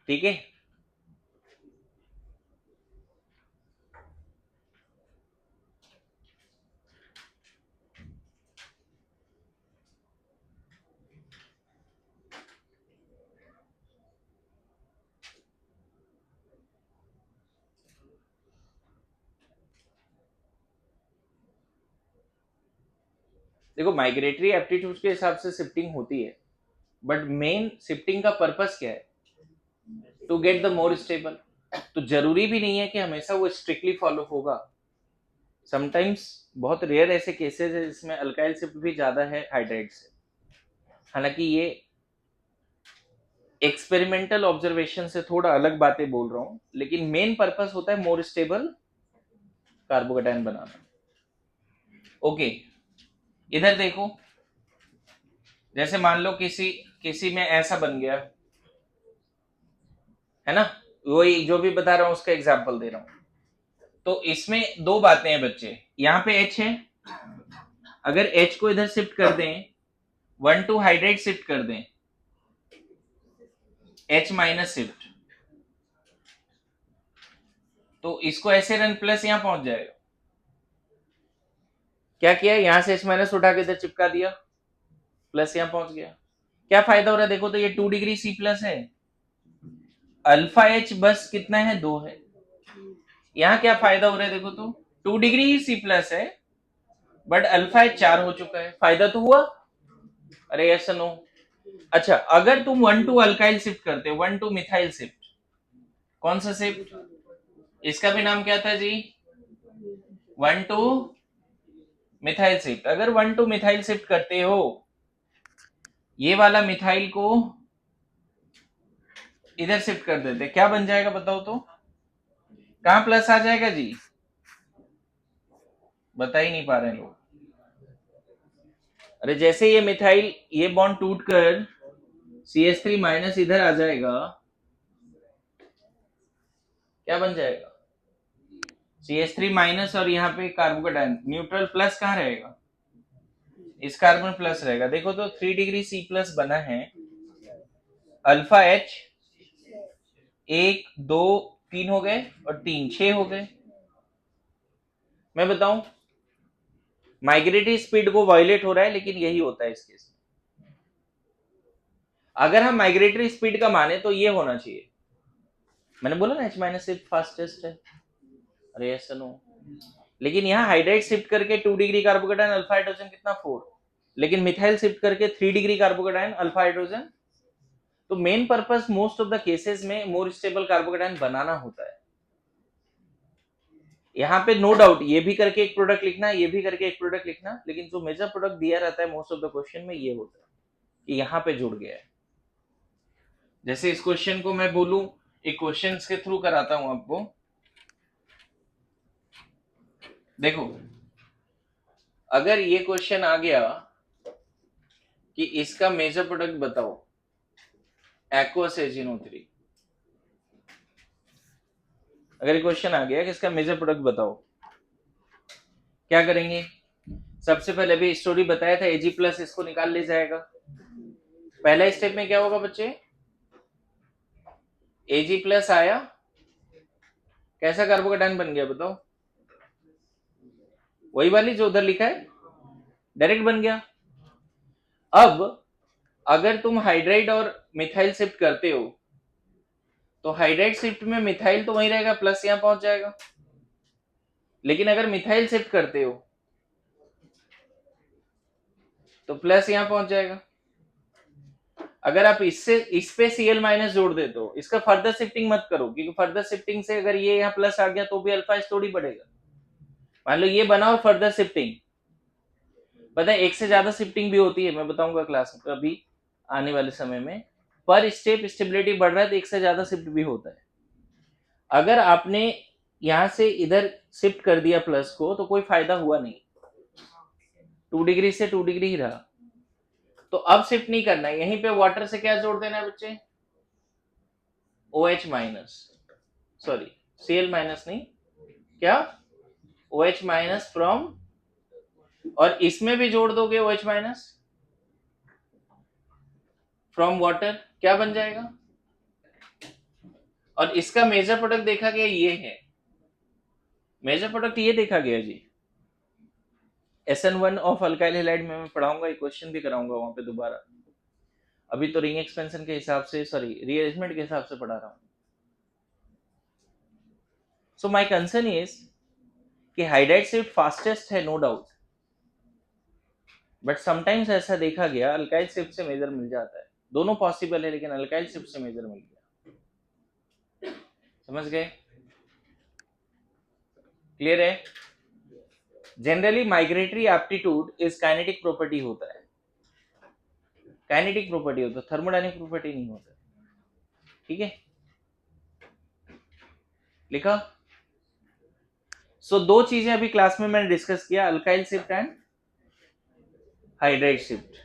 ठीक है। देखो माइग्रेटरी एप्टीट्यूड के हिसाब से शिफ्टिंग होती है, बट मेन शिफ्टिंग का पर्पस क्या है, to get the more stable. तो जरूरी भी नहीं है कि हमेशा वो स्ट्रिक्टली फॉलो होगा, समटाइम्स बहुत रेयर ऐसे केसेस है जिसमें अल्काइल शिफ्ट भी ज्यादा है हाइड्राइड से। हालांकि ये एक्सपेरिमेंटल ऑब्जर्वेशन से थोड़ा अलग बातें बोल रहा हूं, लेकिन मेन पर्पस होता है मोर स्टेबल कार्बोकेटाइन बनाना। ओके, इधर देखो, जैसे मान लो किसी किसी में ऐसा बन गया, है ना, वही जो भी बता रहा हूं उसका एग्जाम्पल दे रहा हूं। तो इसमें दो बातें हैं बच्चे, यहाँ पे H है, अगर H को इधर शिफ्ट कर दें, 1 to हाइड्राइड शिफ्ट कर दें, H माइनस शिफ्ट, तो इसको ऐसे रन प्लस यहां पहुंच जाएगा। क्या किया, यहां से H माइनस उठा के इधर चिपका दिया, प्लस यहां पहुंच गया। क्या फायदा हो रहा है, देखो तो ये 2 डिग्री C प्लस है, अल्फा H बस कितना है, 2 है। यहाँ क्या फायदा हो रहा है, देखो तो 2 डिग्री ही C प्लस है, बट अल्फा H 4 हो चुका है, फायदा तो हुआ। अरे यस नो। अच्छा, अगर तुम 1 to अल्काइल शिफ्ट करते, 1 to मिथाइल शिफ्ट, कौन सा शिफ्ट, इसका भी नाम क्या था जी, 1 to मिथाइल शिफ्ट। अगर 1 to मिथाइल शिफ्ट करते हो, ये वाला मिथाइल को इधर शिफ्ट कर देते, क्या बन जाएगा बताओ तो, कहां प्लस आ जाएगा जी, बता ही नहीं पा रहे हैं लोग। अरे जैसे ये मिथाइल ये बॉन्ड टूटकर CH3 माइनस इधर आ जाएगा, क्या बन जाएगा, CH3 माइनस, और यहाँ पे कार्बोकेटाइन न्यूट्रल प्लस कहाँ रहेगा, इस कार्बन प्लस रहेगा। देखो तो 3 डिग्री C प्लस बना है, अल्फा H 1 2 3 हो गए और 3 6 हो गए। मैं बताऊं, माइग्रेटरी स्पीड को वायलेट हो रहा है, लेकिन यही होता है इस केस में। अगर हम माइग्रेटरी स्पीड का माने तो ये होना चाहिए, मैंने बोला ना H माइनस फास्टेस्ट है, अरे ऐसा नो, लेकिन यहाँ हाइड्राइड शिफ्ट करके 2 डिग्री कार्बोकेटाइन अल्फा हाइड्रोजन कितना 4, लेकिन मिथाइल शिफ्ट करके 3 डिग्री कार्बोकेटाइन अल्फा हाइड्रोजन। तो main purpose most of the cases में मोर स्टेबल कार्बोकेटाइन बनाना होता है। यहाँ पे नो डाउट ये भी करके एक प्रोडक्ट लिखना, ये भी करके एक प्रोडक्ट लिखना, लेकिन जो मेजर प्रोडक्ट दिया रहता है मोस्ट ऑफ द क्वेश्चन में ये होता है कि यहाँ पे जुड़ गया है। जैसे इस क्वेश्चन को मैं बोलूं, एक क्वेश्चन के थ्रू कराता हूं आपको। देखो, अगर ये क्वेश्चन आ गया कि इसका मेजर प्रोडक्ट बताओ एक्वस एजिनो3, अगर ये क्वेश्चन आ गया कि इसका मेजर प्रोडक्ट बताओ, क्या करेंगे? सबसे पहले भी स्टोरी बताया था, Ag प्लस इसको निकाल ले जाएगा। पहला स्टेप में क्या होगा बच्चे? Ag प्लस आया, कैसा कार्बोकेटाइन बन गया बताओ? वही वाली जो उधर लिखा है, डायरेक्ट बन गया। अब अगर तुम हाइड्राइड और मिथाइल शिफ्ट करते हो तो हाइड्राइड शिफ्ट में मिथाइल तो वहीं रहेगा, प्लस यहां पहुंच जाएगा। लेकिन अगर मिथाइल शिफ्ट करते हो तो प्लस यहां पहुंच जाएगा। अगर आप इससे इस पे Cl माइनस जोड़ देते हो, इसका फर्दर शिफ्टिंग मत करो, क्योंकि फर्दर शिफ्टिंग से अगर ये यहाँ प्लस आ गया तो भी अल्फा थोड़ी बढ़ेगा। मान लो ये बनाओ फर्दर शिफ्टिंग, पता है एक से ज्यादा शिफ्टिंग भी होती है, मैं बताऊंगा क्लास में अभी आने वाले समय में। पर स्टेप स्टेबिलिटी बढ़ रहा है तो एक से ज्यादा शिफ्ट भी होता है। अगर आपने यहां से इधर शिफ्ट कर दिया प्लस को तो कोई फायदा हुआ नहीं, 2 डिग्री से 2 डिग्री ही रहा। तो अब शिफ्ट नहीं करना है, यहीं पे वाटर से क्या जोड़ देना है बच्चे? OH minus, sorry Cl minus नहीं, क्या OH माइनस फ्रॉम, और इसमें भी जोड़ दोगे OH माइनस फ्रॉम वाटर, क्या बन जाएगा? और इसका मेजर प्रोडक्ट देखा गया ये है, मेजर प्रोडक्ट ये देखा गया जी। SN1 ऑफ अल्काइल हैलाइड में मैं पढ़ाऊंगा, एक क्वेश्चन भी कराऊंगा वहां पे दोबारा। अभी तो रिंग एक्सपेंशन के हिसाब से, सॉरी रीअरेंजमेंट के हिसाब से पढ़ा रहा हूं। सो माय कंसर्न इज कि हाइड्राइड शिफ्ट फास्टेस्ट है नो डाउट, बट समटाइम्स ऐसा देखा गया अल्काइल शिफ्ट से मेजर मिल जाता है। दोनों पॉसिबल है, लेकिन अल्काइल शिफ्ट से मेजर मिल गया। समझ गए? क्लियर है? Generally migratory aptitude is kinetic property होता है, काइनेटिक प्रॉपर्टी होता है, थर्मोडायनेमिक प्रॉपर्टी नहीं होता। ठीक है, लिखा? सो दो चीजें अभी क्लास में मैंने डिस्कस किया, alkyl shift and hydride shift,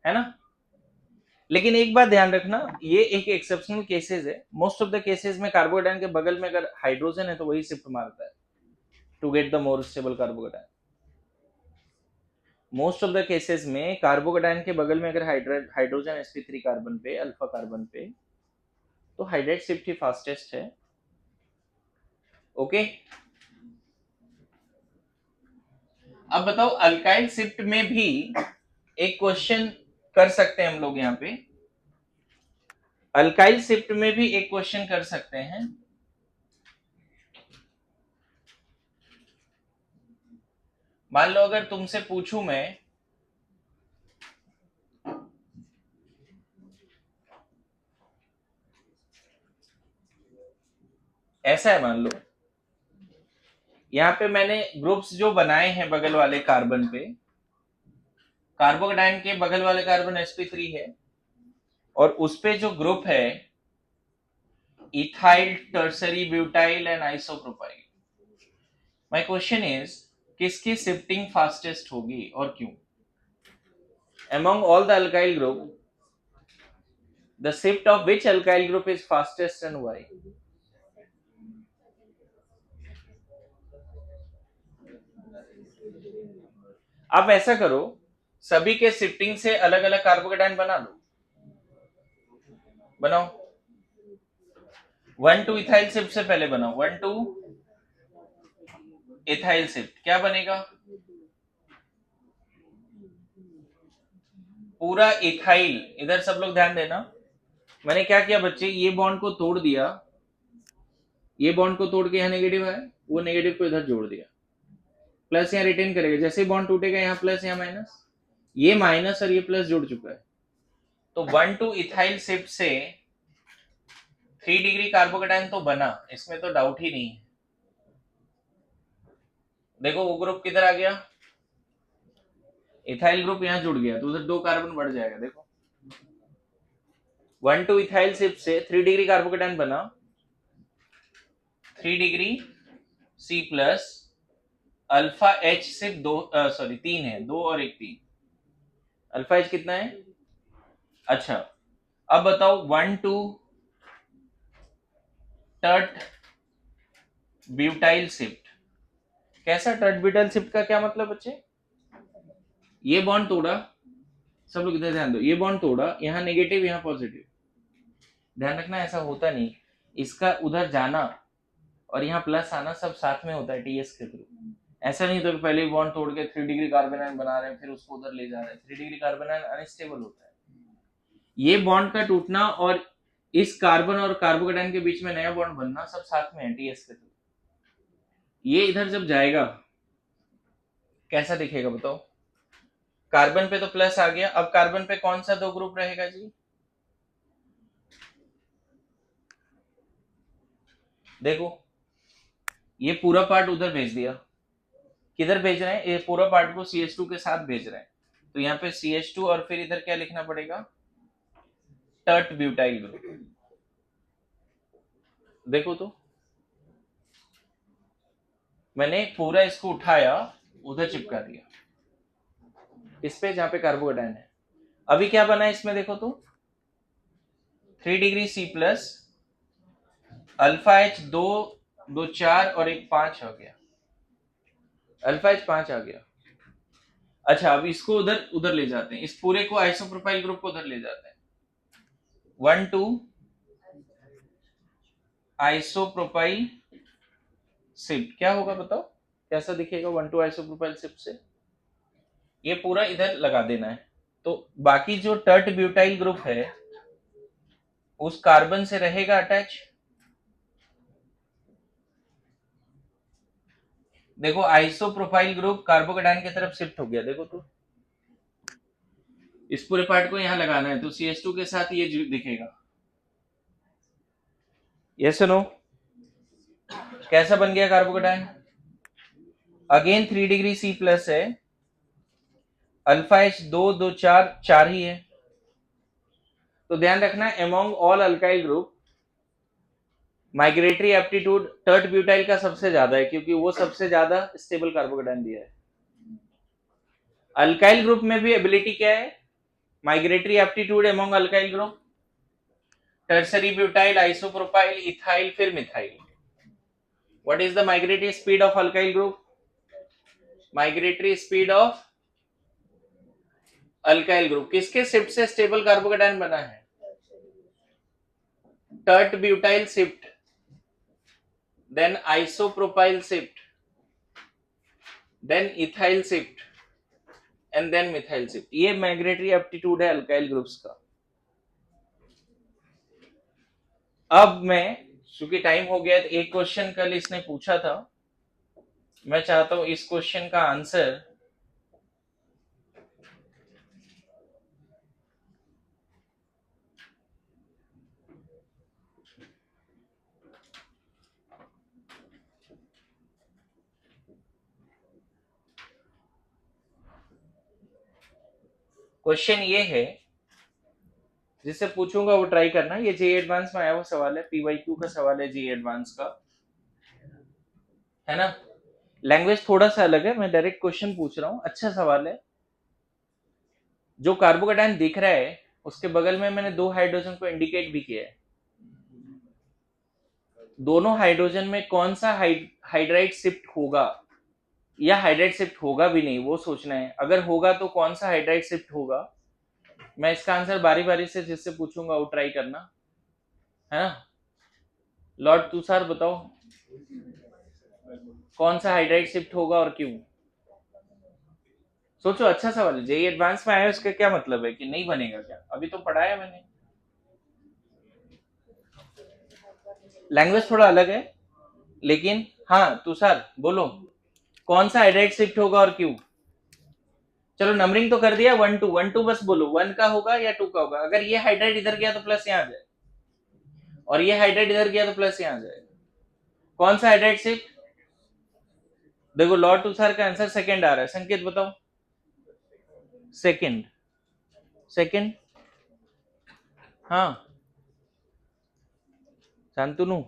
है ना? लेकिन एक बात ध्यान रखना, ये एक एक्सेप्शनल केसेस है। मोस्ट ऑफ द केसेस में कार्बोकेटाइन के बगल में अगर हाइड्रोजन है तो वही शिफ्ट मारता है to get the more stable carbocation. Most of the cases में कार्बोकेटाइन के बगल में अगर हाइड्रोजन sp3 कार्बन पे, अल्फा कार्बन पे, तो हाइड्राइड शिफ्ट ही फास्टेस्ट है। ओके, अब बताओ अल्काइल शिफ्ट में भी एक क्वेश्चन कर सकते हैं हम लोग। यहाँ पे अल्काइल शिफ्ट में भी एक क्वेश्चन कर सकते हैं। मान लो अगर तुमसे पूछूं मैं, ऐसा है मान लो यहाँ पे मैंने ग्रुप्स जो बनाए हैं बगल वाले कार्बन पे, कार्बोकेटाइन के बगल वाले कार्बन sp3 है, और उस पे जो ग्रुप है ethyl, tertiary, butyl and isopropyl. My question is किसकी शिफ्टिंग फास्टेस्ट होगी और क्यों? Among all the alkyl group, the shift of which alkyl group is fastest and why? आप ऐसा करो, सभी के शिफ्टिंग से अलग अलग कार्बोकेटाइन बना लो, बनाओ। 1,2 इथाइल शिफ्ट से पहले बनाओ, 1,2 इथाइल शिफ्ट, क्या बनेगा? पूरा इथाइल, इधर सब लोग ध्यान देना। मैंने क्या किया बच्चे, ये बॉन्ड को तोड़ दिया, ये बॉन्ड को तोड़ के यहाँ नेगेटिव है, वो नेगेटिव को इधर जोड़ दिया। प्लस यहाँ रिटेन करेगा, जैसे ही बॉन्ड टूटेगा यहाँ प्लस यहाँ माइनस, ये माइनस और ये प्लस जुड़ चुका है। तो 1,2 इथाइल शिफ्ट से 3 डिग्री कार्बोकेटाइन तो बना, इसमें तो डाउट ही नहीं है। देखो वो ग्रुप किधर आ गया, इथाइल ग्रुप यहाँ जुड़ गया, तो उधर 2 कार्बन बढ़ जाएगा। देखो 1,2 इथाइल शिफ्ट से 3 डिग्री कार्बोकेटाइन बना, 3 degree C plus alpha H सिर्फ 3 है, 2 और 1 3। अल्फा H कितना है? अच्छा अब बताओ 1,2 टर्ट ब्यूटाइल शिफ्ट, कैसा टर्ट ब्यूटाइल शिफ्ट का क्या मतलब बच्चे? ये बॉन्ड तोड़ा, सब लोग इधर ध्यान दो, ये बॉन्ड तोड़ा, यहाँ नेगेटिव यहाँ पॉजिटिव, ध्यान रखना ऐसा होता नहीं, इसका उधर जाना और यहाँ प्लस आना सब साथ में होता है टीएस के थ्रू। ऐसा नहीं तो कि पहले बॉन्ड तोड़ के 3 डिग्री कार्बन आयन बना रहे हैं फिर उसको उधर ले जा रहे हैं, 3 डिग्री कार्बन आयन अनस्टेबल होता है। ये बॉन्ड का टूटना और इस कार्बन और कार्बोकेटाइन के बीच में नया बॉन्ड बनना सब साथ में है टीएस के थ्रू। ये इधर जब जाएगा कैसा दिखेगा बताओ? कार्बन पे तो प्लस आ गया, अब कार्बन पे कौन सा 2 ग्रुप रहेगा जी? देखो ये पूरा पार्ट उधर भेज दिया, किधर भेज रहे हैं? ये पूरा पार्ट को CH2 के साथ भेज रहे हैं, तो यहाँ पे CH2 और फिर इधर क्या लिखना पड़ेगा? Tert butyl group. देखो तो मैंने पूरा इसको उठाया उधर चिपका दिया इस पे जहां पे कार्बोकेटाइन है। अभी क्या बना है इसमें देखो तो 3 degree C plus alpha H 2 2 4 और 1 5 आ गया, अल्फा H 5 आ गया। अच्छा अब इसको उधर उधर ले जाते हैं, इस पूरे को आइसोप्रोपाइल ग्रुप को उधर ले जाते हैं। 1,2 आइसोप्रोपाइल शिफ्ट क्या होगा बताओ, कैसा दिखेगा 1,2 आइसोप्रोपाइल शिफ्ट से? ये पूरा इधर लगा देना है, तो बाकी जो टर्ट ब्यूटाइल ग्रुप है उस कार्बन से रहेगा अटैच। देखो आइसोप्रोपाइल ग्रुप कार्बोकेटाइन की तरफ शिफ्ट हो गया, देखो तो इस पूरे पार्ट को यहां लगाना है, तो CH2 के साथ ये दिखेगा। यस नो, कैसा बन गया carbocation? Again 3 degree C plus है, अल्फा H 2 2 4 4 ही है। तो ध्यान रखना among all alkyl group migratory aptitude tert butyl का सबसे ज्यादा है, क्योंकि वो सबसे ज्यादा स्टेबल कार्बोकेटाइन दिया है। अल्काइल ग्रुप में भी एबिलिटी क्या है? Migratory aptitude among alkyl group, tertiary butyl, isopropyl, ethyl, फिर methyl. What is the migratory speed of alkyl group? Migratory speed of alkyl group किसके शिफ्ट से स्टेबल कार्बोकेटाइन बना है? Tert butyl shift, then isopropyl shift, then ethyl shift and then methyl shift. ये migratory aptitude है alkyl groups का। अब मैं चूंकि टाइम हो गया, तो एक क्वेश्चन कल इसने पूछा था, मैं चाहता हूं इस क्वेश्चन का आंसर क्वेश्चन ये है, जिससे पूछूंगा वो ट्राई करना। ये जे एडवांस में आया हुआ सवाल है, PYQ का सवाल है जे एडवांस का, है ना? लैंग्वेज थोड़ा सा अलग है, मैं डायरेक्ट क्वेश्चन पूछ रहा हूँ, अच्छा सवाल है। जो कार्बोकेटाइन दिख रहा है उसके बगल में मैंने 2 हाइड्रोजन को इंडिकेट भी किया है। दोनों हाइड्रोजन में कौन सा हाइड्राइड शिफ्ट होगा या हाइड्राइड शिफ्ट होगा भी नहीं, वो सोचना है। अगर होगा तो कौन सा हाइड्राइड शिफ्ट होगा, मैं इसका आंसर बारी बारी से जिससे पूछूंगा वो ट्राई करना, है ना? लॉर्ड तुषार बताओ कौन सा हाइड्राइड शिफ्ट होगा और क्यों? सोचो, अच्छा सवाल है। जेई एडवांस में आया उसका क्या मतलब है कि नहीं बनेगा क्या? अभी तो पढ़ाया मैंने। लैंग्वेज थोड़ा अलग है, लेकिन हाँ तुषार बोलो। कौन सा हाइड्राइड शिफ्ट होगा और क्यों? चलो नंबरिंग तो कर दिया, 1 2 1 2 बस बोलो, 1 का होगा या 2 का होगा। अगर ये हाइड्राइड इधर गया तो प्लस यहाँ आ जाए, और ये हाइड्राइड इधर गया तो प्लस यहाँ आ जाएगा। कौन सा हाइड्राइड शिफ्ट? देखो लॉ टू सर का आंसर सेकंड आ रहा है, संकेत बताओ। सेकंड, सेकंड, हाँ शांतनु,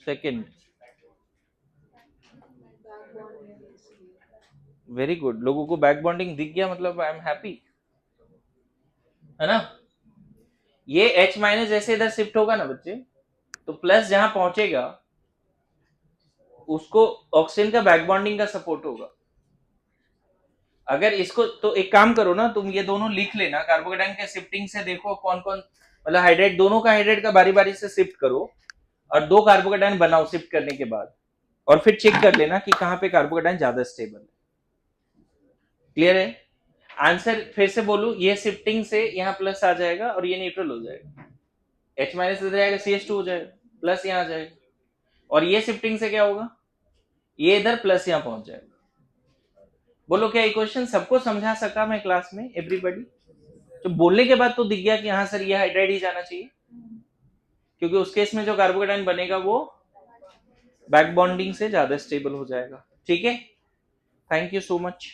सेकंड, वेरी गुड। लोगों को बैक बॉन्डिंग दिख गया, मतलब आई एम हैप्पी, है ना। ये H माइनस जैसे इधर शिफ्ट होगा ना बच्चे, तो प्लस जहां पहुंचेगा उसको ऑक्सीजन का बैक बॉन्डिंग का सपोर्ट होगा। अगर इसको तो एक काम करो ना, तुम ये दोनों लिख लेना, कार्बोकेटाइन के शिफ्टिंग से देखो कौन कौन, मतलब हाइड्रेट, दोनों का हाइड्रेट का बारी बारी से शिफ्ट करो और 2 कार्बोकेटाइन बनाओ शिफ्ट करने के बाद, और फिर चेक कर लेना कि कहां पे कार्बोकेटाइन ज्यादा स्टेबल है। क्लियर है? आंसर फिर से बोलू, ये शिफ्टिंग से यहाँ प्लस आ जाएगा और ये न्यूट्रल हो जाएगा, H माइनस इधर जाएगा, CH2 हो जाएगा, प्लस यहाँ आ जाएगा, और ये शिफ्टिंग से क्या होगा, ये इधर प्लस यहाँ पहुंच जाएगा। बोलो क्या इक्वेशन सबको समझा सका मैं क्लास में, एवरीबॉडी? तो बोलने के बाद तो दिख गया कि हाँ सर ये हाइड्राइड ही जाना चाहिए, क्योंकि उस केस में जो कार्बोकेटाइन बनेगा वो बैक बॉन्डिंग से ज्यादा स्टेबल हो जाएगा। ठीक है, थैंक यू सो मच।